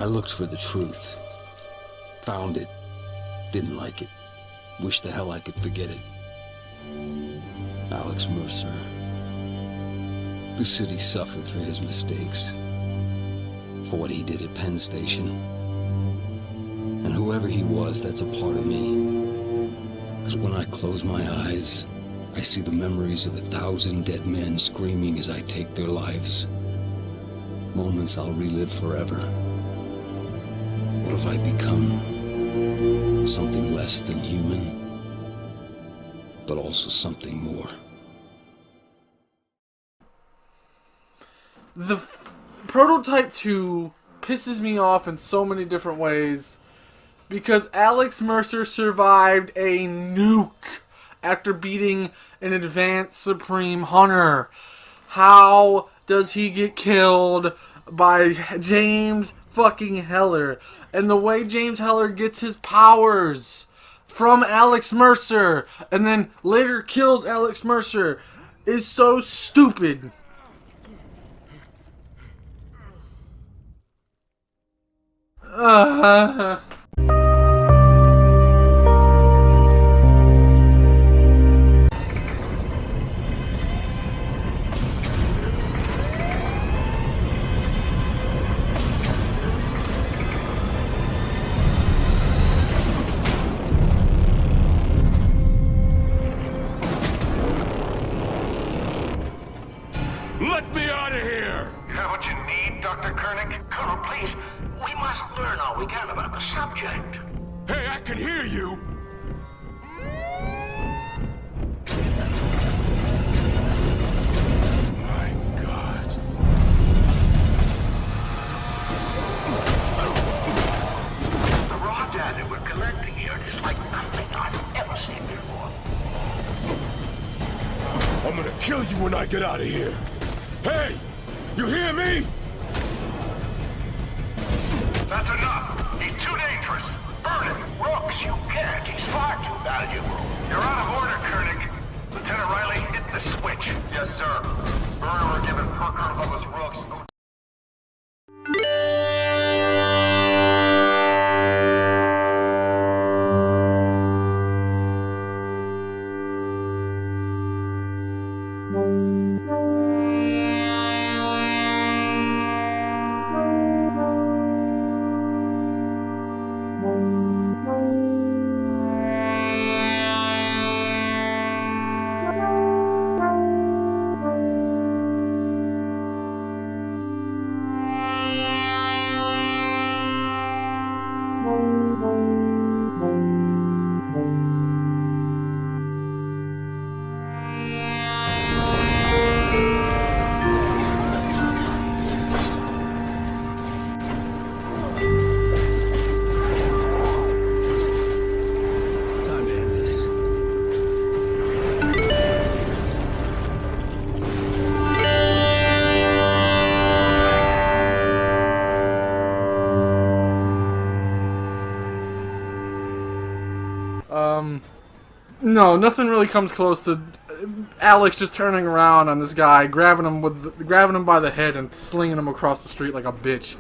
I looked for the truth. Found it. Didn't like it. Wish the hell I could forget it. Alex Mercer. The city suffered for his mistakes. For what he did at Penn Station. And whoever he was, that's a part of me. Because when I close my eyes, I see the memories of 1,000 dead men screaming as I take their lives. Moments I'll relive forever. What have I become? Something less than human, but also something more. The Prototype 2 pisses me off in so many different ways because Alex Mercer survived a nuke after beating an advanced Supreme Hunter. How does he get killed by James fucking Heller? And the way James Heller gets his powers from Alex Mercer and then later kills Alex Mercer is so stupid. Let me out of here! You have what you need, Dr. Koenig? Colonel, please. We must learn all we can about the subject. Hey, I can hear you! My God. The raw data we're collecting here is like nothing I've ever seen before. I'm gonna kill you when I get out of here. Hey! You hear me? That's enough. He's too dangerous. Burn him. Rooks, you can't. He's far too valuable. You're out of order, Koenig. Lieutenant Riley, hit the switch. Yes, sir. Burner, we're giving Parker and Lois Rooks. No, nothing really comes close to Alex just turning around on this guy, grabbing him by the head and slinging him across the street like a bitch.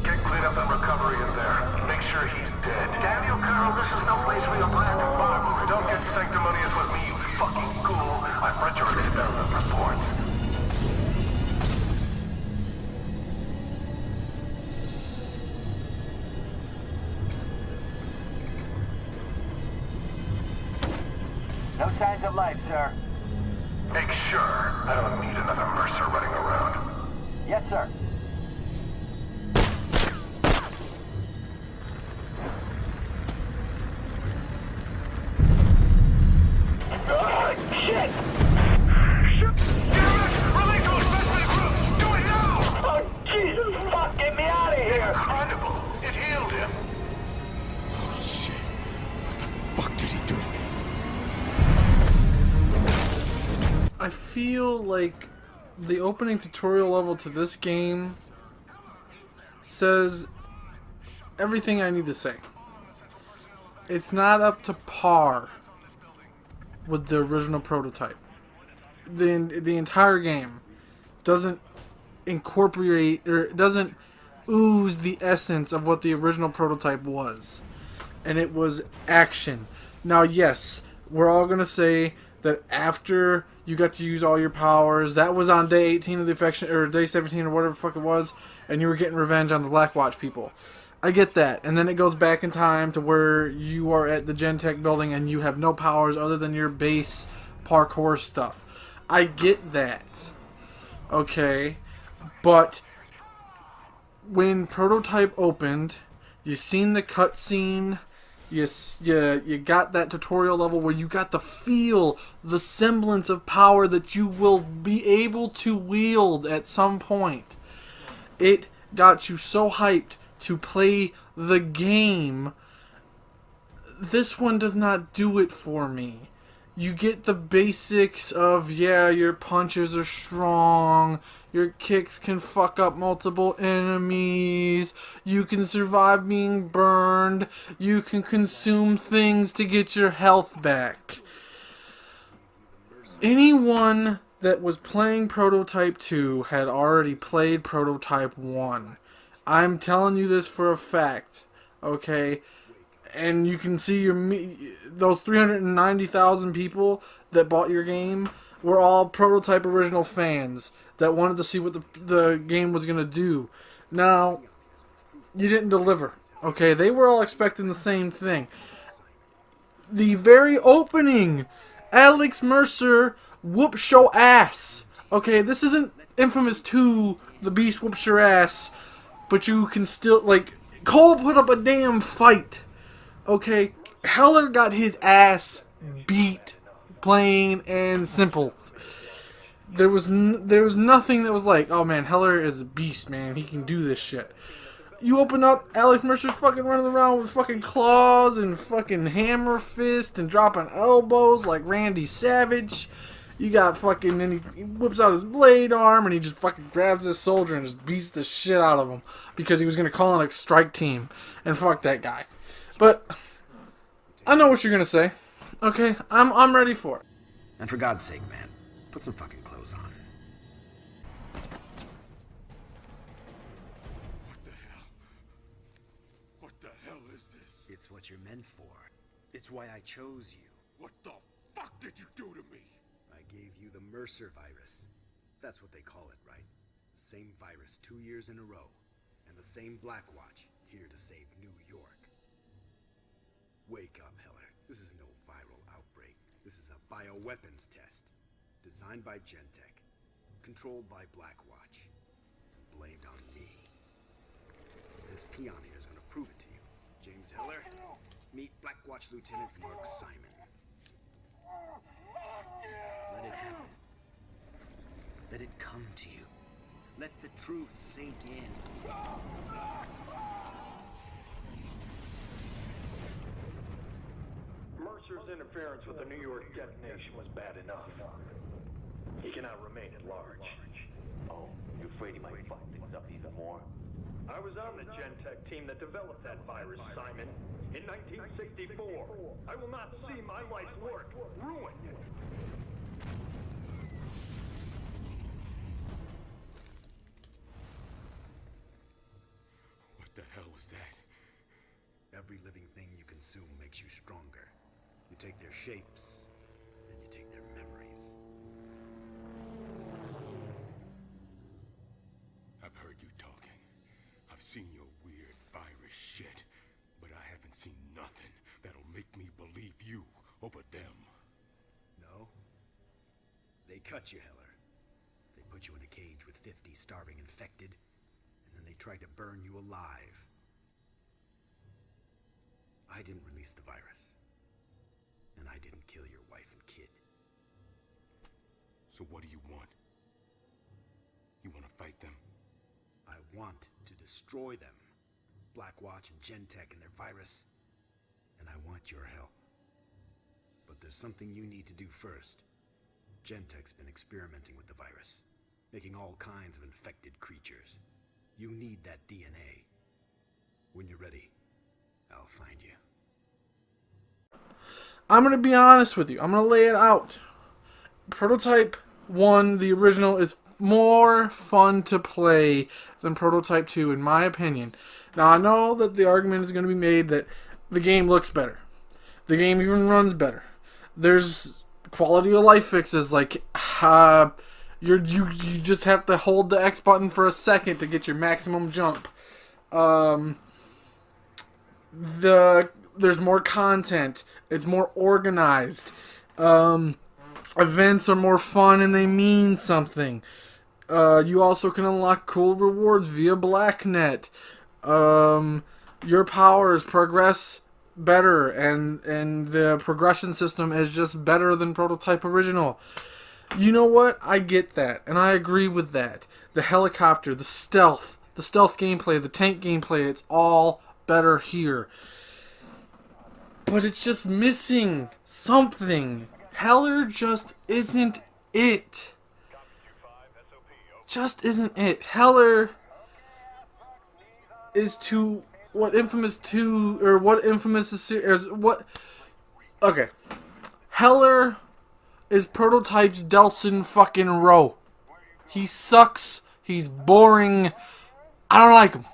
Get clean up and recovery in there. Make sure he's dead. Daniel, Colonel, this is no place for your plan to barber. Don't get sanctimonious with me, you fucking ghoul. I've read your experiment reports. No signs of life, sir. Make sure. I don't need another Mercer running around. Yes, sir. Shit! Release those specimen groups! Do it now! Oh, Jesus, fuck! Get me out of here! Incredible! It healed him. Holy shit. What the fuck did he do to me? I feel like the opening tutorial level to this game says everything I need to say. It's not up to par with the original Prototype. The entire game doesn't incorporate or doesn't ooze the essence of what the original Prototype was. And it was action. Now, yes, we're all going to say that after you got to use all your powers, that was on day 18 of the affection, or day 17 or whatever the fuck it was, and you were getting revenge on the Blackwatch people. I get that. And then it goes back in time to where you are at the Gentek building and you have no powers other than your base parkour stuff. I get that. Okay? But when Prototype opened, you seen the cutscene, you got that tutorial level where you got to feel the semblance of power that you will be able to wield at some point. It got you so hyped to play the game. This one does not do it for me. You get the basics of, yeah, your punches are strong, your kicks can fuck up multiple enemies, you can survive being burned, you can consume things to get your health back. Anyone that was playing Prototype 2 had already played Prototype 1. I'm telling you this for a fact, okay? And you can see those 390,000 people that bought your game were all Prototype original fans that wanted to see what the game was going to do. Now, you didn't deliver. Okay, they were all expecting the same thing. The very opening, Alex Mercer whoops your ass. Okay, this isn't Infamous 2, the Beast whoops your ass, but you can still, like, Cole put up a damn fight. Okay, Heller got his ass beat, plain and simple. There was nothing that was like, oh man, Heller is a beast, man. He can do this shit. You open up, Alex Mercer's fucking running around with fucking claws and fucking hammer fist and dropping elbows like Randy Savage. You got fucking, and he whips out his blade arm and he just fucking grabs this soldier and just beats the shit out of him because he was going to call in a strike team. And fuck that guy. But I know what you're gonna say. Okay, I'm ready for it. And for God's sake, man, put some fucking clothes on. What the hell is this? It's what you're meant for. It's why I chose you. What the fuck did you do to me? I gave you the Mercer virus. That's what they call it, right? The same virus 2 years in a row. And the same Blackwatch here to save New York. Wake up, Heller. This is no viral outbreak. This is a bioweapons test. Designed by Gentek. Controlled by Blackwatch. And blamed on me. This peon here is going to prove it to you. James Heller, meet Blackwatch Lieutenant Mark Simon. Let it happen. Let it come to you. Let the truth sink in. Mercer's interference with the New York detonation was bad enough. He cannot remain at large. Oh, you afraid he might fuck things up even more? I was on the Gentek team that developed that virus, Simon, in 1964. I will not see my life's work ruined. What the hell was that? Every living thing you consume makes you stronger. You take their shapes, then you take their memories. I've heard you talking. I've seen your weird virus shit, but I haven't seen nothing that'll make me believe you over them. No? They cut you, Heller. They put you in a cage with 50 starving infected, and then they tried to burn you alive. I didn't release the virus. And I didn't kill your wife and kid. So what do you want? You want to fight them? I want to destroy them. Blackwatch and Gentek and their virus. And I want your help. But there's something you need to do first. Gentek's been experimenting with the virus, making all kinds of infected creatures. You need that DNA. When you're ready, I'll find you. I'm going to be honest with you. I'm going to lay it out. Prototype 1, the original, is more fun to play than Prototype 2, in my opinion. Now, I know that the argument is going to be made that the game looks better. The game even runs better. There's quality of life fixes, like you just have to hold the X button for a second to get your maximum jump. There's more content. It's more organized. events are more fun and they mean something. You also can unlock cool rewards via BlackNet. Your powers progress better, and the progression system is just better than Prototype Original. You know what? I get that, and I agree with that. The helicopter, the stealth gameplay, the tank gameplay, it's all better here. But it's just missing something. Heller just isn't it. Just isn't it. Heller is to what Infamous 2, or what Infamous is what... Okay. Heller is Prototype's Delsin fucking Rowe. He sucks. He's boring. I don't like him.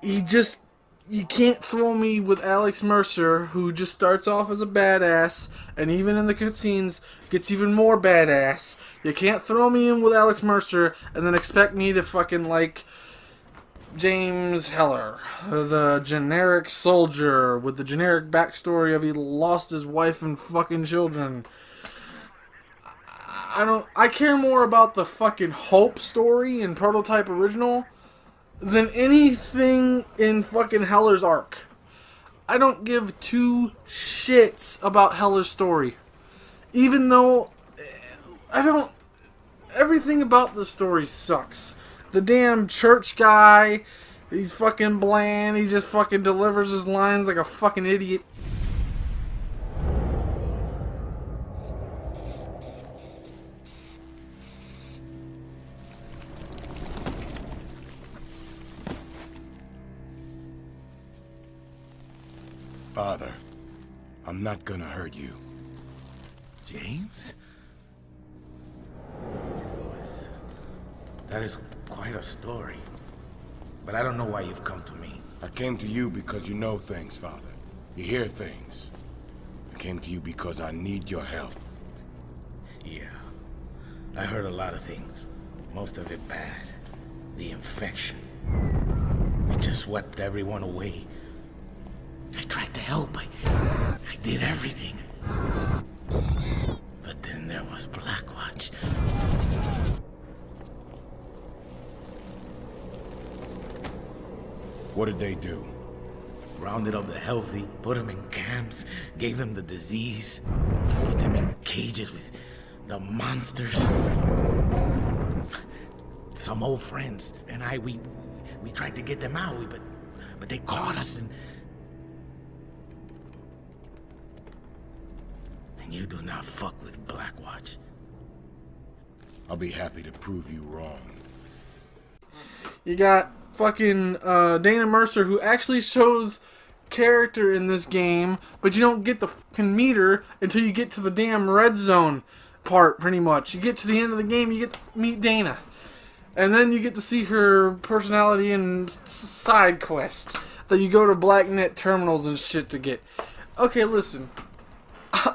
You can't throw me with Alex Mercer, who just starts off as a badass, and even in the cutscenes gets even more badass. You can't throw me in with Alex Mercer and then expect me to fucking like James Heller, the generic soldier with the generic backstory of he lost his wife and fucking children. I care more about the fucking Hope story in Prototype Original than anything in fucking Heller's arc. I don't give two shits about Heller's story. Even though everything about the story sucks. The damn church guy, he's fucking bland, he just fucking delivers his lines like a fucking idiot. Father, I'm not gonna hurt you. James? That is quite a story. But I don't know why you've come to me. I came to you because you know things, Father. You hear things. I came to you because I need your help. Yeah. I heard a lot of things. Most of it bad. The infection. It just swept everyone away. I tried to help. I did everything. But then there was Blackwatch. What did they do? Rounded up the healthy, put them in camps, gave them the disease, put them in cages with the monsters. Some old friends and we tried to get them out, but they caught us and you do not fuck with Blackwatch. I'll be happy to prove you wrong. You got fucking Dana Mercer, who actually shows character in this game, but you don't get the fucking meter until you get to the damn red zone part, pretty much. You get to the end of the game, you get to meet Dana. And then you get to see her personality and side quest that you go to BlackNet terminals and shit to get. Okay, listen.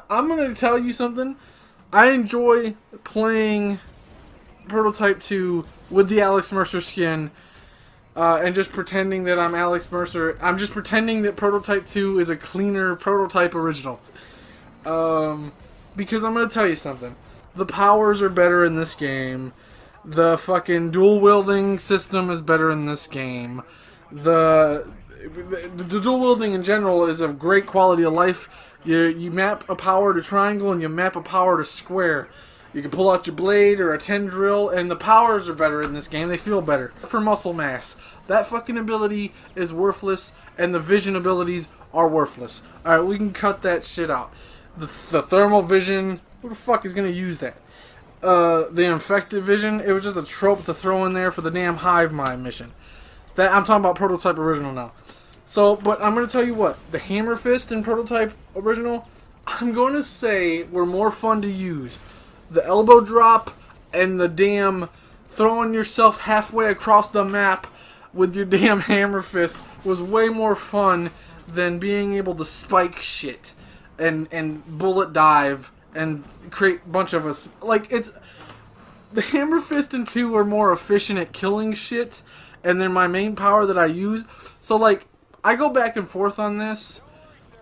I'm going to tell you something. I enjoy playing Prototype 2 with the Alex Mercer skin and just pretending that I'm Alex Mercer. I'm just pretending that Prototype 2 is a cleaner Prototype Original. Because I'm going to tell you something. The powers are better in this game. The fucking dual wielding system is better in this game. The dual wielding in general is of great quality of life. You map a power to triangle and you map a power to square. You can pull out your blade or a tendril, and the powers are better in this game. They feel better. For muscle mass, that fucking ability is worthless, and the vision abilities are worthless. Alright, we can cut that shit out. The thermal vision, who the fuck is going to use that? The infected vision, it was just a trope to throw in there for the damn hive mind mission. That I'm talking about Prototype Original now. So, but I'm going to tell you what, the Hammer Fist in Prototype Original, I'm going to say were more fun to use. The elbow drop and the damn throwing yourself halfway across the map with your damn Hammer Fist was way more fun than being able to spike shit and bullet dive and create a bunch of us. Like, it's... The Hammer Fist and 2 are more efficient at killing shit, and they're my main power that I use. So, like, I go back and forth on this.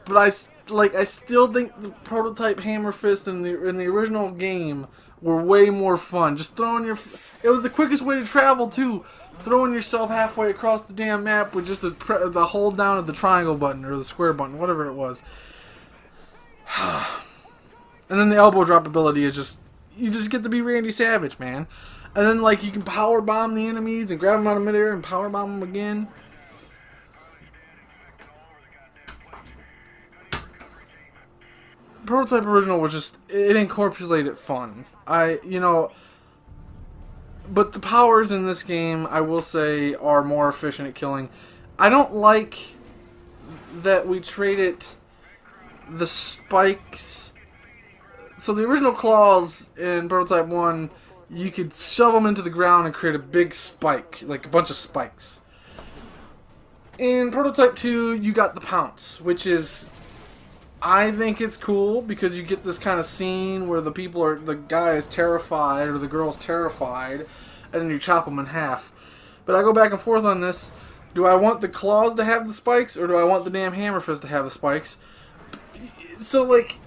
But I still think the prototype Hammer Fist in the original game were way more fun. Just throwing it was the quickest way to travel too. Throwing yourself halfway across the damn map with just the hold down of the triangle button or the square button, whatever it was. And then the elbow drop ability is just, you just get to be Randy Savage, man. And then like you can power bomb the enemies and grab them out of midair and power bomb them again. Prototype original was just, it incorporated fun. But the powers in this game, I will say, are more efficient at killing. I don't like that we traded the spikes. So the original claws in Prototype 1, you could shove them into the ground and create a big spike, like a bunch of spikes. In Prototype 2, you got the pounce, which is, I think it's cool because you get this kind of scene where the guy is terrified or the girl's terrified, and then you chop them in half. But I go back and forth on this. Do I want the claws to have the spikes, or do I want the damn Hammer Fist to have the spikes? So, like,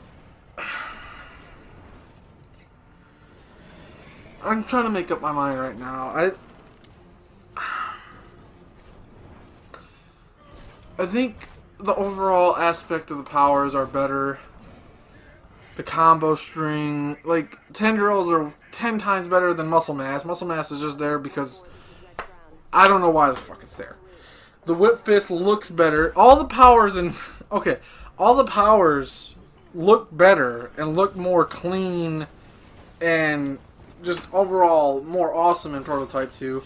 I'm trying to make up my mind right now. I think the overall aspect of the powers are better. The combo string, like, tendrils are 10 times better than muscle mass. Muscle mass is just there because I don't know why the fuck it's there. The whip fist looks better. All the powers all the powers look better and look more clean and just overall more awesome in Prototype 2.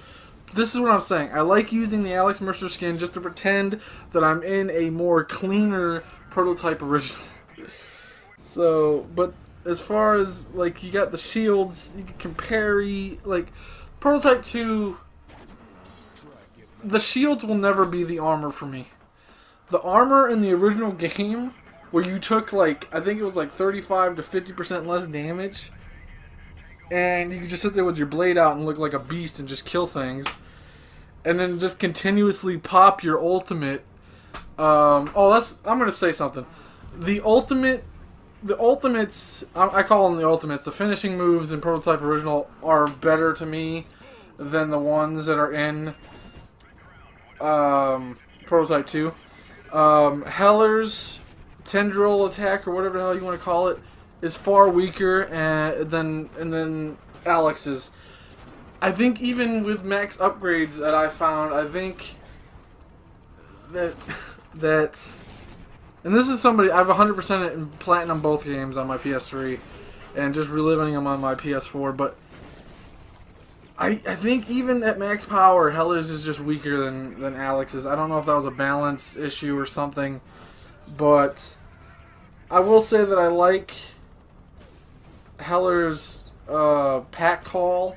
This is what I'm saying. I like using the Alex Mercer skin just to pretend that I'm in a more cleaner Prototype original. So, but as far as, like, you got the shields, you can parry, like, Prototype 2, the shields will never be the armor for me. The armor in the original game, where you took, like, I think it was like 35 to 50% less damage, and you could just sit there with your blade out and look like a beast and just kill things, and then just continuously pop your ultimate. I'm gonna say something. The ultimates, I call them the ultimates. The finishing moves in Prototype Original are better to me than the ones that are in Prototype 2. Heller's tendril attack, or whatever the hell you want to call it, is far weaker than Alex's. I think even with max upgrades that I found, I think that and this is somebody, I've 100% it in platinum both games on my PS3 and just reliving them on my PS4, but I think even at max power, Heller's is just weaker than Alex's. I don't know if that was a balance issue or something, but I will say that I like Heller's pack call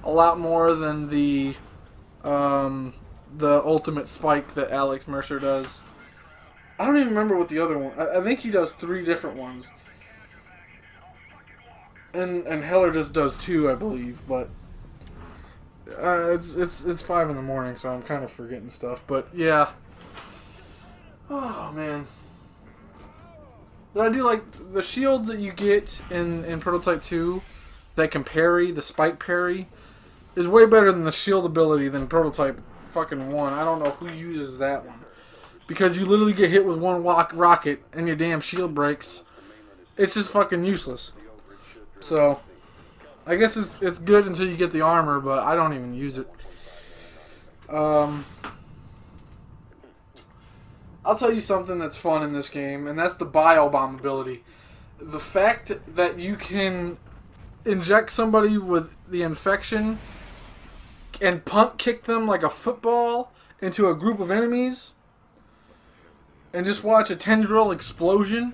a lot more than the ultimate spike that Alex Mercer does. I don't even remember what the other one. I think he does 3 different ones, and Heller just does 2, I believe. But it's 5 in the morning, so I'm kind of forgetting stuff. But yeah, oh man. But I do like the shields that you get in Prototype 2 that can parry, the spike parry, is way better than the shield ability than Prototype fucking 1. I don't know who uses that one. Because you literally get hit with one rocket and your damn shield breaks. It's just fucking useless. So, I guess it's good until you get the armor, but I don't even use it. I'll tell you something that's fun in this game, and that's the bio bomb ability. The fact that you can inject somebody with the infection and punt kick them like a football into a group of enemies and just watch a tendril explosion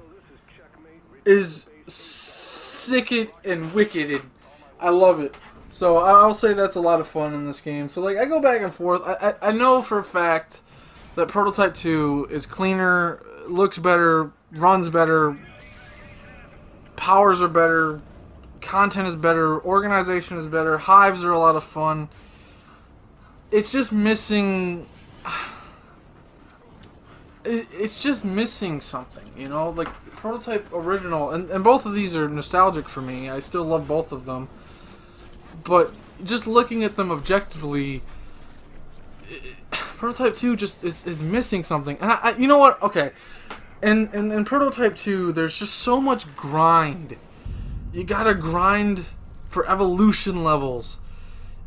is sicked and wicked. I love it. So I'll say that's a lot of fun in this game. So like I go back and forth. I know for a fact that Prototype 2 is cleaner, looks better, runs better, powers are better, content is better, organization is better, hives are a lot of fun. It's just missing... it's just missing something, you know? Like, Prototype original, and both of these are nostalgic for me. I still love both of them. But just looking at them objectively, Prototype 2 just is missing something. And I you know what? Okay. In Prototype 2, there's just so much grind. You gotta grind for evolution levels.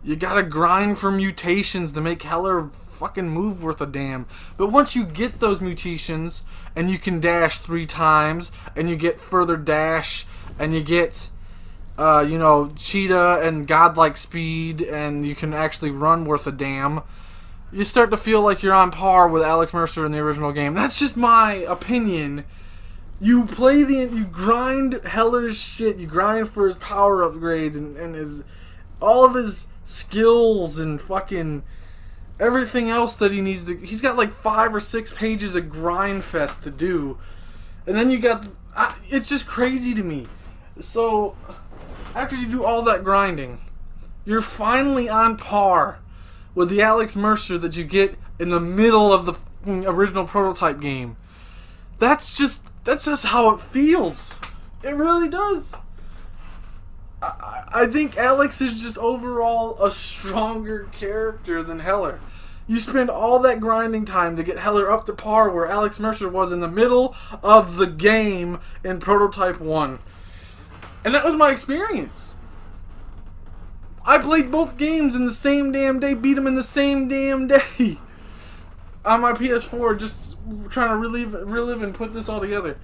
You gotta grind for mutations to make Heller fucking move worth a damn. But once you get those mutations, and you can dash 3 times, and you get further dash, and you get, you know, cheetah and godlike speed, and you can actually run worth a damn, you start to feel like you're on par with Alex Mercer in the original game. That's just my opinion. You grind Heller's shit, you grind for his power upgrades and his, all of his skills and fucking everything else that he needs to, he's got like 5 or 6 pages of grind fest to do. And then you got, it's just crazy to me. So, after you do all that grinding, you're finally on par with the Alex Mercer that you get in the middle of the original Prototype game. That's just how it feels. It really does. I think Alex is just overall a stronger character than Heller. You spend all that grinding time to get Heller up to par where Alex Mercer was in the middle of the game in Prototype 1. And that was my experience. I played both games in the same damn day, beat them in the same damn day. On my PS4, just trying to relive and put this all together.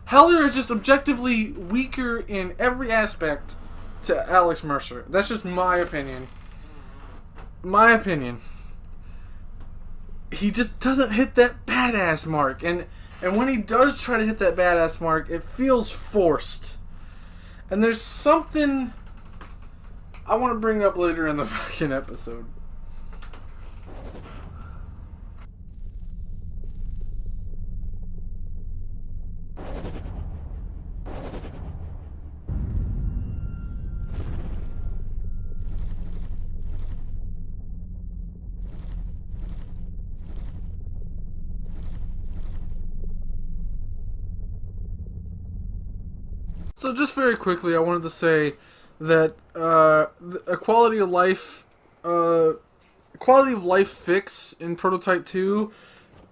Heller is just objectively weaker in every aspect to Alex Mercer. That's just my opinion. My opinion. He just doesn't hit that badass mark. And when he does try to hit that badass mark, it feels forced. And there's something I want to bring up later in the fucking episode. So just very quickly, I wanted to say that a quality of life fix in Prototype 2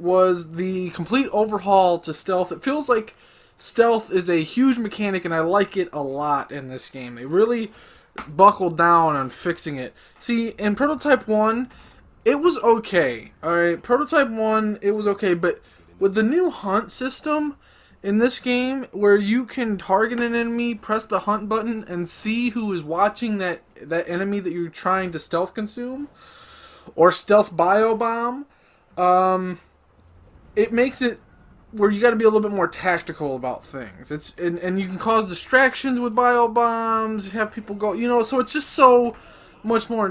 was the complete overhaul to stealth. It feels like stealth is a huge mechanic, and I like it a lot in this game. They really buckled down on fixing it. See, in Prototype 1, it was okay. Alright, Prototype 1, it was okay, but with the new hunt system in this game, where you can target an enemy, press the hunt button, and see who is watching that enemy that you're trying to stealth consume, or stealth biobomb, it makes it where you got to be a little bit more tactical about things. And you can cause distractions with biobombs, have people go, you know, so it's just so much more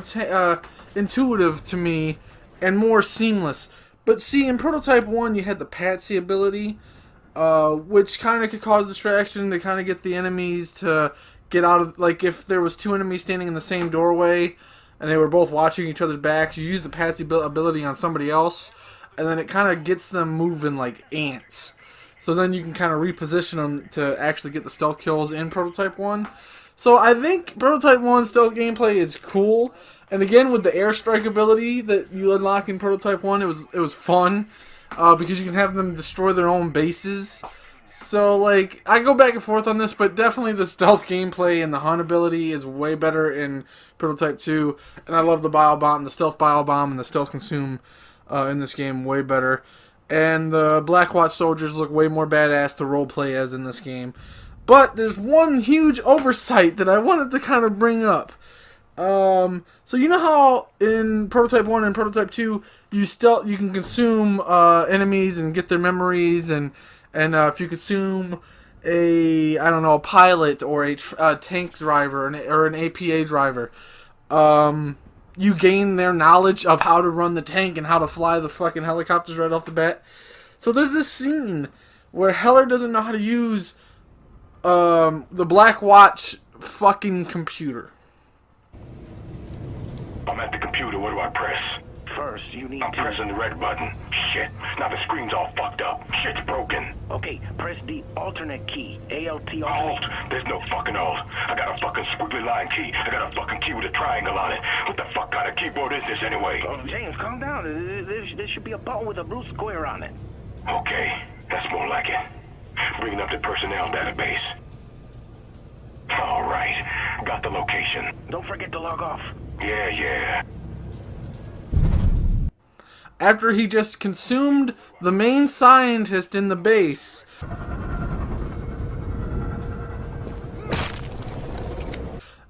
intuitive to me and more seamless. But see, in Prototype 1, you had the Patsy ability, which kind of could cause distraction to kind of get the enemies to get out of, like if there was 2 enemies standing in the same doorway and they were both watching each other's backs, you use the Patsy ability on somebody else, and then it kind of gets them moving like ants. So then you can kind of reposition them to actually get the stealth kills in Prototype 1. So I think Prototype 1 stealth gameplay is cool. And again, with the airstrike ability that you unlock in Prototype 1, it was fun. Because you can have them destroy their own bases. So, like, I go back and forth on this, but definitely the stealth gameplay and the hunt ability is way better in Prototype 2. And I love the biobomb, the stealth biobomb, and the stealth consume in this game way better. And the Blackwatch soldiers look way more badass to roleplay as in this game. But there's one huge oversight that I wanted to kind of bring up. So you know how in Prototype 1 and Prototype 2 you can consume enemies and get their memories, and if you consume a pilot or a tank driver or an APA driver, you gain their knowledge of how to run the tank and how to fly the fucking helicopters right off the bat. So there's this scene where Heller doesn't know how to use the Blackwatch fucking computer. I'm at the computer. What do I press? First, you need I'm to... pressing the red button. Shit. Now the screen's all fucked up. Shit's broken. Okay, press the alternate key. ALT alternate. Alt? There's no fucking alt. I got a fucking squiggly line key. I got a fucking key with a triangle on it. What the fuck kind of keyboard is this anyway? Oh, James, calm down. There should be a button with a blue square on it. Okay, that's more like it. Bringing up the personnel database. All right, got the location. Don't forget to log off. Yeah. After he just consumed the main scientist in the base,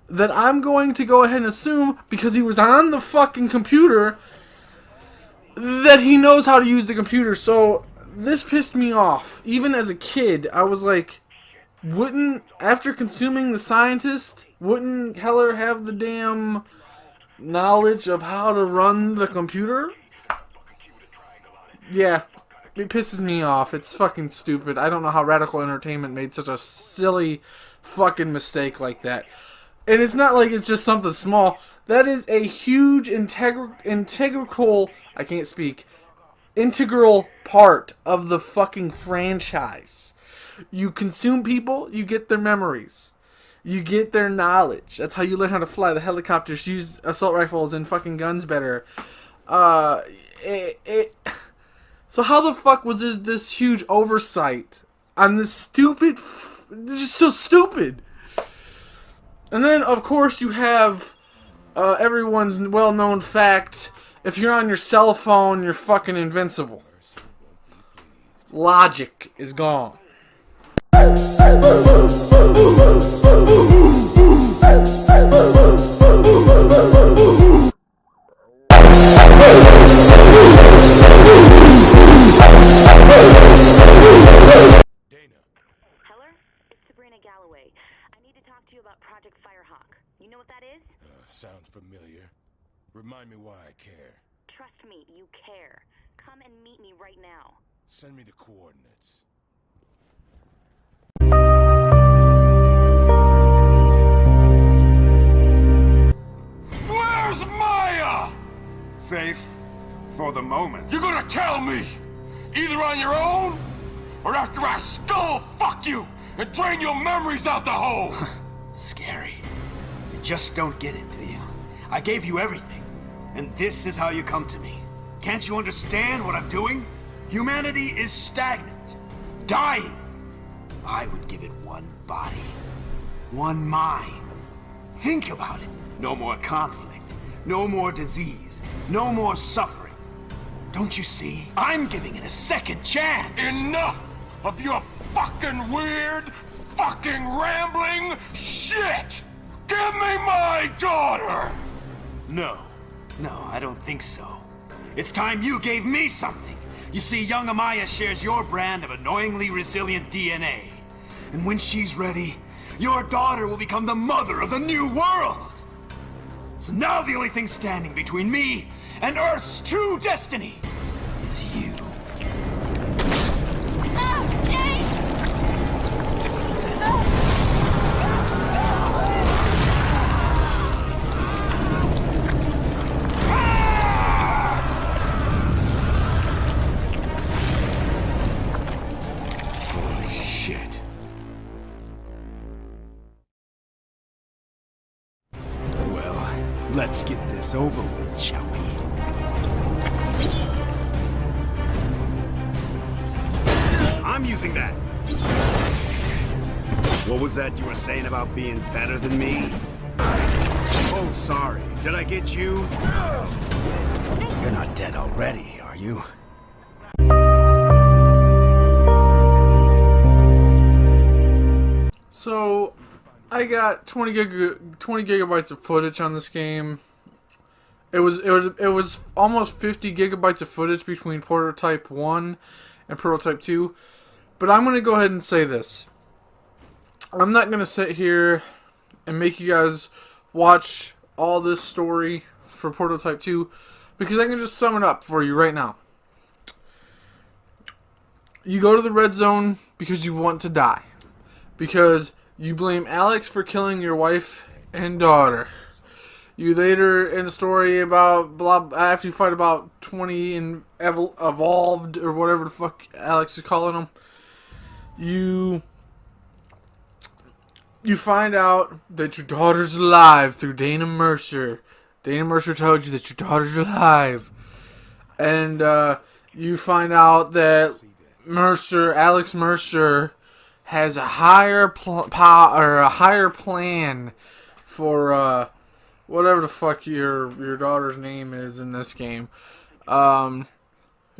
that I'm going to go ahead and assume, because he was on the fucking computer, that he knows how to use the computer. So this pissed me off. Even as a kid, I was like, after consuming the scientist, wouldn't Heller have the damn knowledge of how to run the computer? Yeah, it pisses me off. It's fucking stupid. I don't know how Radical Entertainment made such a silly fucking mistake like that. And it's not like it's just something small. That is a huge integral part of the fucking franchise. You consume people, you get their memories. You get their knowledge. That's how you learn how to fly the helicopters, use assault rifles and fucking guns better. So how the fuck was there this huge oversight on this stupid... just so stupid. And then, of course, you have everyone's well-known fact, if you're on your cell phone, you're fucking invincible. Logic is gone. Sounds familiar. Remind me why I care. Trust me, you care. Come and meet me right now. Send me the coordinates. Where's Maya? Safe for the moment. You're gonna tell me, either on your own, or after I skull fuck you and drain your memories out the hole. Scary. You just don't get it, do you? I gave you everything, and this is how you come to me. Can't you understand what I'm doing? Humanity is stagnant, dying. I would give it one body, one mind. Think about it. No more conflict, no more disease, no more suffering. Don't you see? I'm giving it a second chance. Enough of your fucking weird, fucking rambling shit! Give me my daughter! No, I don't think so. It's time you gave me something. You see, young Amaya shares your brand of annoyingly resilient DNA. And when she's ready, your daughter will become the mother of the new world. So now the only thing standing between me and Earth's true destiny is you. Let's get this over with, shall we? I'm using that. What was that you were saying about being better than me? Oh, sorry. Did I get you? You're not dead already, are you? So, I got 20 gigabytes of footage on this game. It was almost 50 gigabytes of footage between Prototype 1 and Prototype 2. But I'm going to go ahead and say this. I'm not going to sit here and make you guys watch all this story for Prototype 2, because I can just sum it up for you right now. You go to the red zone because you want to die. Because you blame Alex for killing your wife and daughter. You later in the story about after you fight about 20 and evolved or whatever the fuck Alex is calling them, you find out that your daughter's alive through Dana Mercer. Dana Mercer told you that your daughter's alive, and you find out that Alex Mercer, has a higher plan for whatever the fuck your daughter's name is in this game.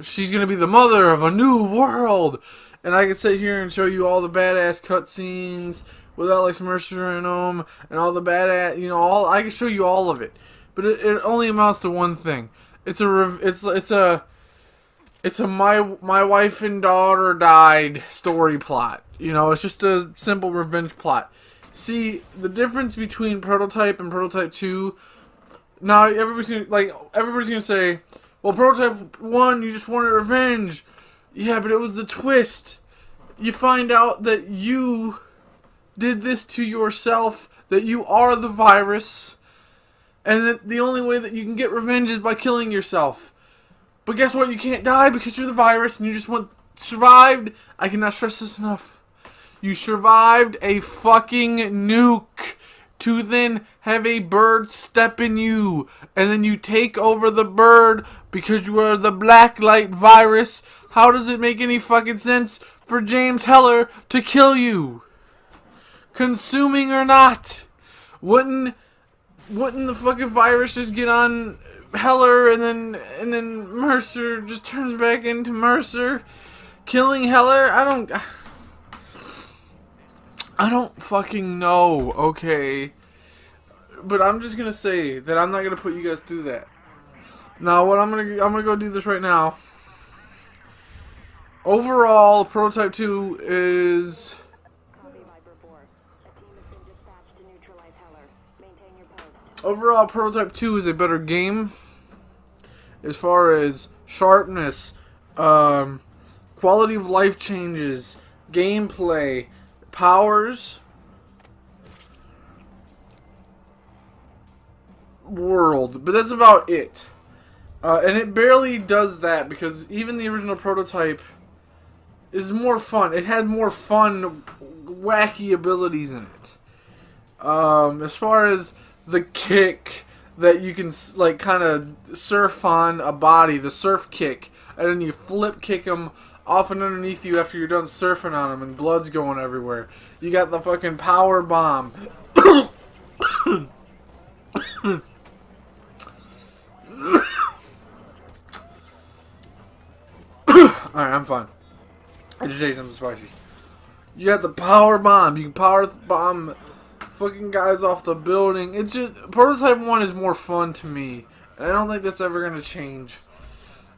She's gonna be the mother of a new world, and I can sit here and show you all the badass cutscenes with Alex Mercer in them, and all the badass, I can show you all of it, but it only amounts to one thing. It's a my wife and daughter died story plot. It's just a simple revenge plot. See, the difference between Prototype and Prototype 2, now everybody's gonna say, well, Prototype 1, you just wanted revenge. Yeah, but it was the twist. You find out that you did this to yourself, that you are the virus, and that the only way that you can get revenge is by killing yourself. But guess what? You can't die because you're the virus and you just survived. I cannot stress this enough. You survived a fucking nuke to then have a bird step in you. And then you take over the bird because you are the Blacklight virus. How does it make any fucking sense for James Heller to kill you? Consuming or not? Wouldn't the fucking virus just get on Heller and then Mercer just turns back into Mercer, killing Heller? I don't fucking know, okay? But I'm just gonna say that I'm not gonna put you guys through that. Now, what I'm gonna go do this right now. Overall, Prototype 2 is a better game as far as sharpness, quality of life changes, gameplay, powers, world, but that's about it. And it barely does that because even the original Prototype is more fun. It had more fun, wacky abilities in it. As far as the kick that you can kind of surf on a body, the surf kick, and then you flip kick them off and underneath you after you're done surfing on them and blood's going everywhere. You got the fucking power bomb. Alright, I'm fine. I just ate something spicy. You got the power bomb. You can power bomb fucking guys off the building. It's just, Prototype 1 is more fun to me. I don't think that's ever going to change.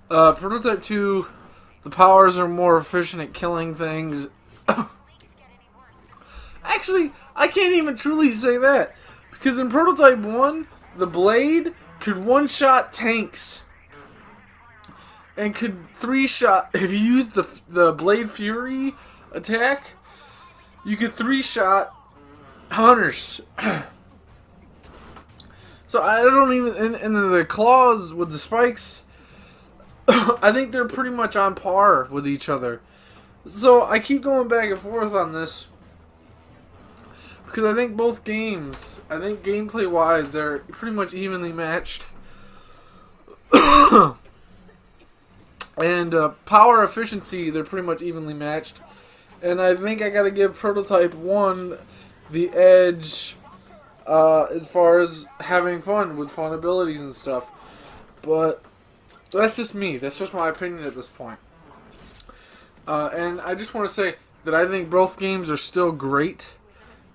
Prototype 2, the powers are more efficient at killing things. Actually, I can't even truly say that. Because in Prototype 1, the blade could one-shot tanks. And could three-shot, if you use the Blade Fury attack, you could three-shot hunters. So I don't even, and the claws with the spikes, I think they're pretty much on par with each other. So I keep going back and forth on this because I think both games, gameplay wise, they're pretty much evenly matched. And power efficiency, they're pretty much evenly matched. And I think I gotta give Prototype 1 the edge as far as having fun with fun abilities and stuff. But that's just me. That's just my opinion at this point. And I just want to say that I think both games are still great.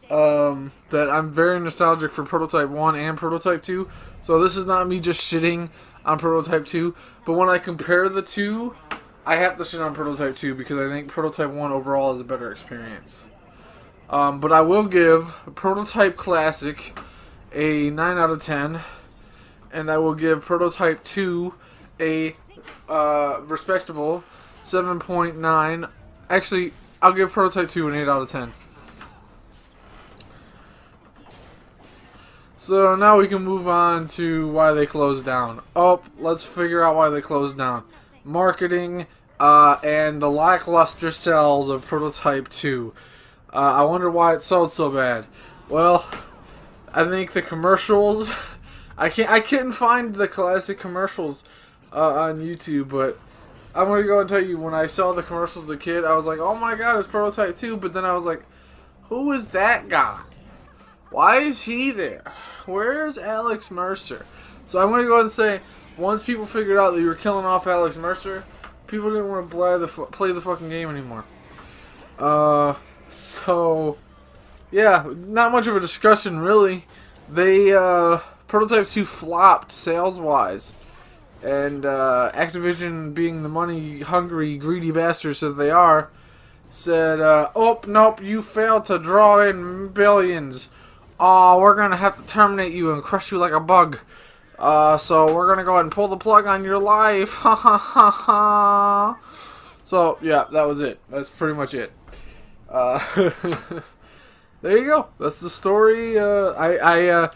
That I'm very nostalgic for Prototype 1 and Prototype 2. So this is not me just shitting on Prototype 2. But when I compare the two, I have to shit on Prototype 2 because I think Prototype 1 overall is a better experience. But I will give Prototype Classic a 9 out of 10. And I will give Prototype 2 a respectable 7.9. Actually, I'll give Prototype 2 an 8 out of 10. So now we can move on to why they closed down. Oh, let's figure out why they closed down. Marketing, and the lackluster sales of Prototype 2. I wonder why it sold so bad. Well, I think the commercials. I couldn't find the classic commercials on YouTube, but I'm gonna go and tell you, when I saw the commercials as a kid, I was like, oh my god, it's Prototype 2. But then I was like, who is that guy? Why is he there? Where's Alex Mercer? So I'm gonna go ahead and say, once people figured out that you were killing off Alex Mercer, people didn't want to play the fucking game anymore. So yeah, not much of a discussion really. They Prototype 2 flopped sales-wise, and Activision, being the money-hungry, greedy bastards that they are, said, "Oh nope, you failed to draw in billions. Oh, we're gonna have to terminate you and crush you like a bug. So we're gonna go ahead and pull the plug on your life." Ha ha ha ha. So yeah, that was it. That's pretty much it. There you go. That's the story. I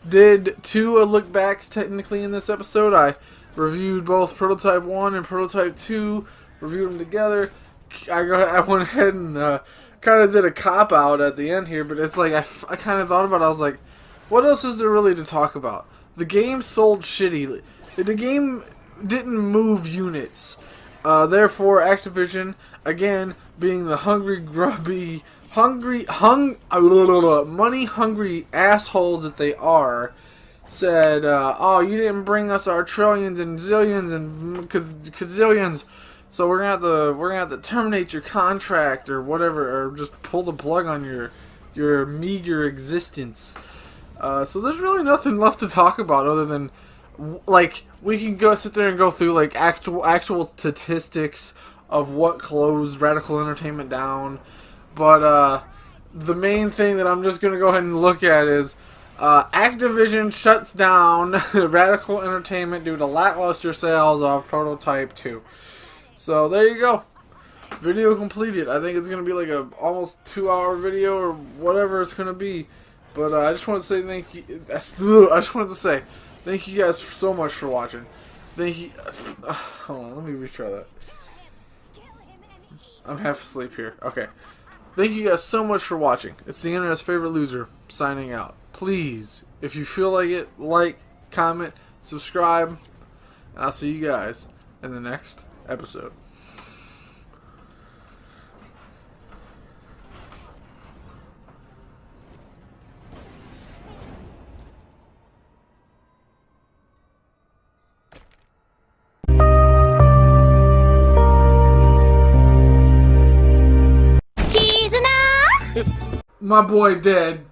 did 2 look backs technically in this episode. I reviewed both Prototype 1 and Prototype 2. Reviewed them together. I went ahead and kind of did a cop out at the end here, but it's like I kind of thought about it. I was like, what else is there really to talk about? The game sold shitty. The game didn't move units. Therefore, Activision, again, being the hungry, grubby, money-hungry assholes that they are, said, "Oh, you didn't bring us our trillions and zillions and gazillions, so we're gonna have to terminate your contract or whatever, or just pull the plug on your meager existence." So there's really nothing left to talk about other than, like, we can go sit there and go through like actual statistics of what closed Radical Entertainment down. But the main thing that I'm just going to go ahead and look at is Activision shuts down Radical Entertainment due to lackluster sales of Prototype 2. So there you go. Video completed. I think it's going to be like a almost 2-hour video or whatever it's going to be. But I just want to say thank you. I just wanted to say thank you guys so much for watching. Thank you. Hold on, let me retry that. I'm half asleep here. Okay. Thank you guys so much for watching. It's the internet's favorite loser signing out. Please, if you feel like it, like, comment, subscribe, and I'll see you guys in the next episode. My boy dead.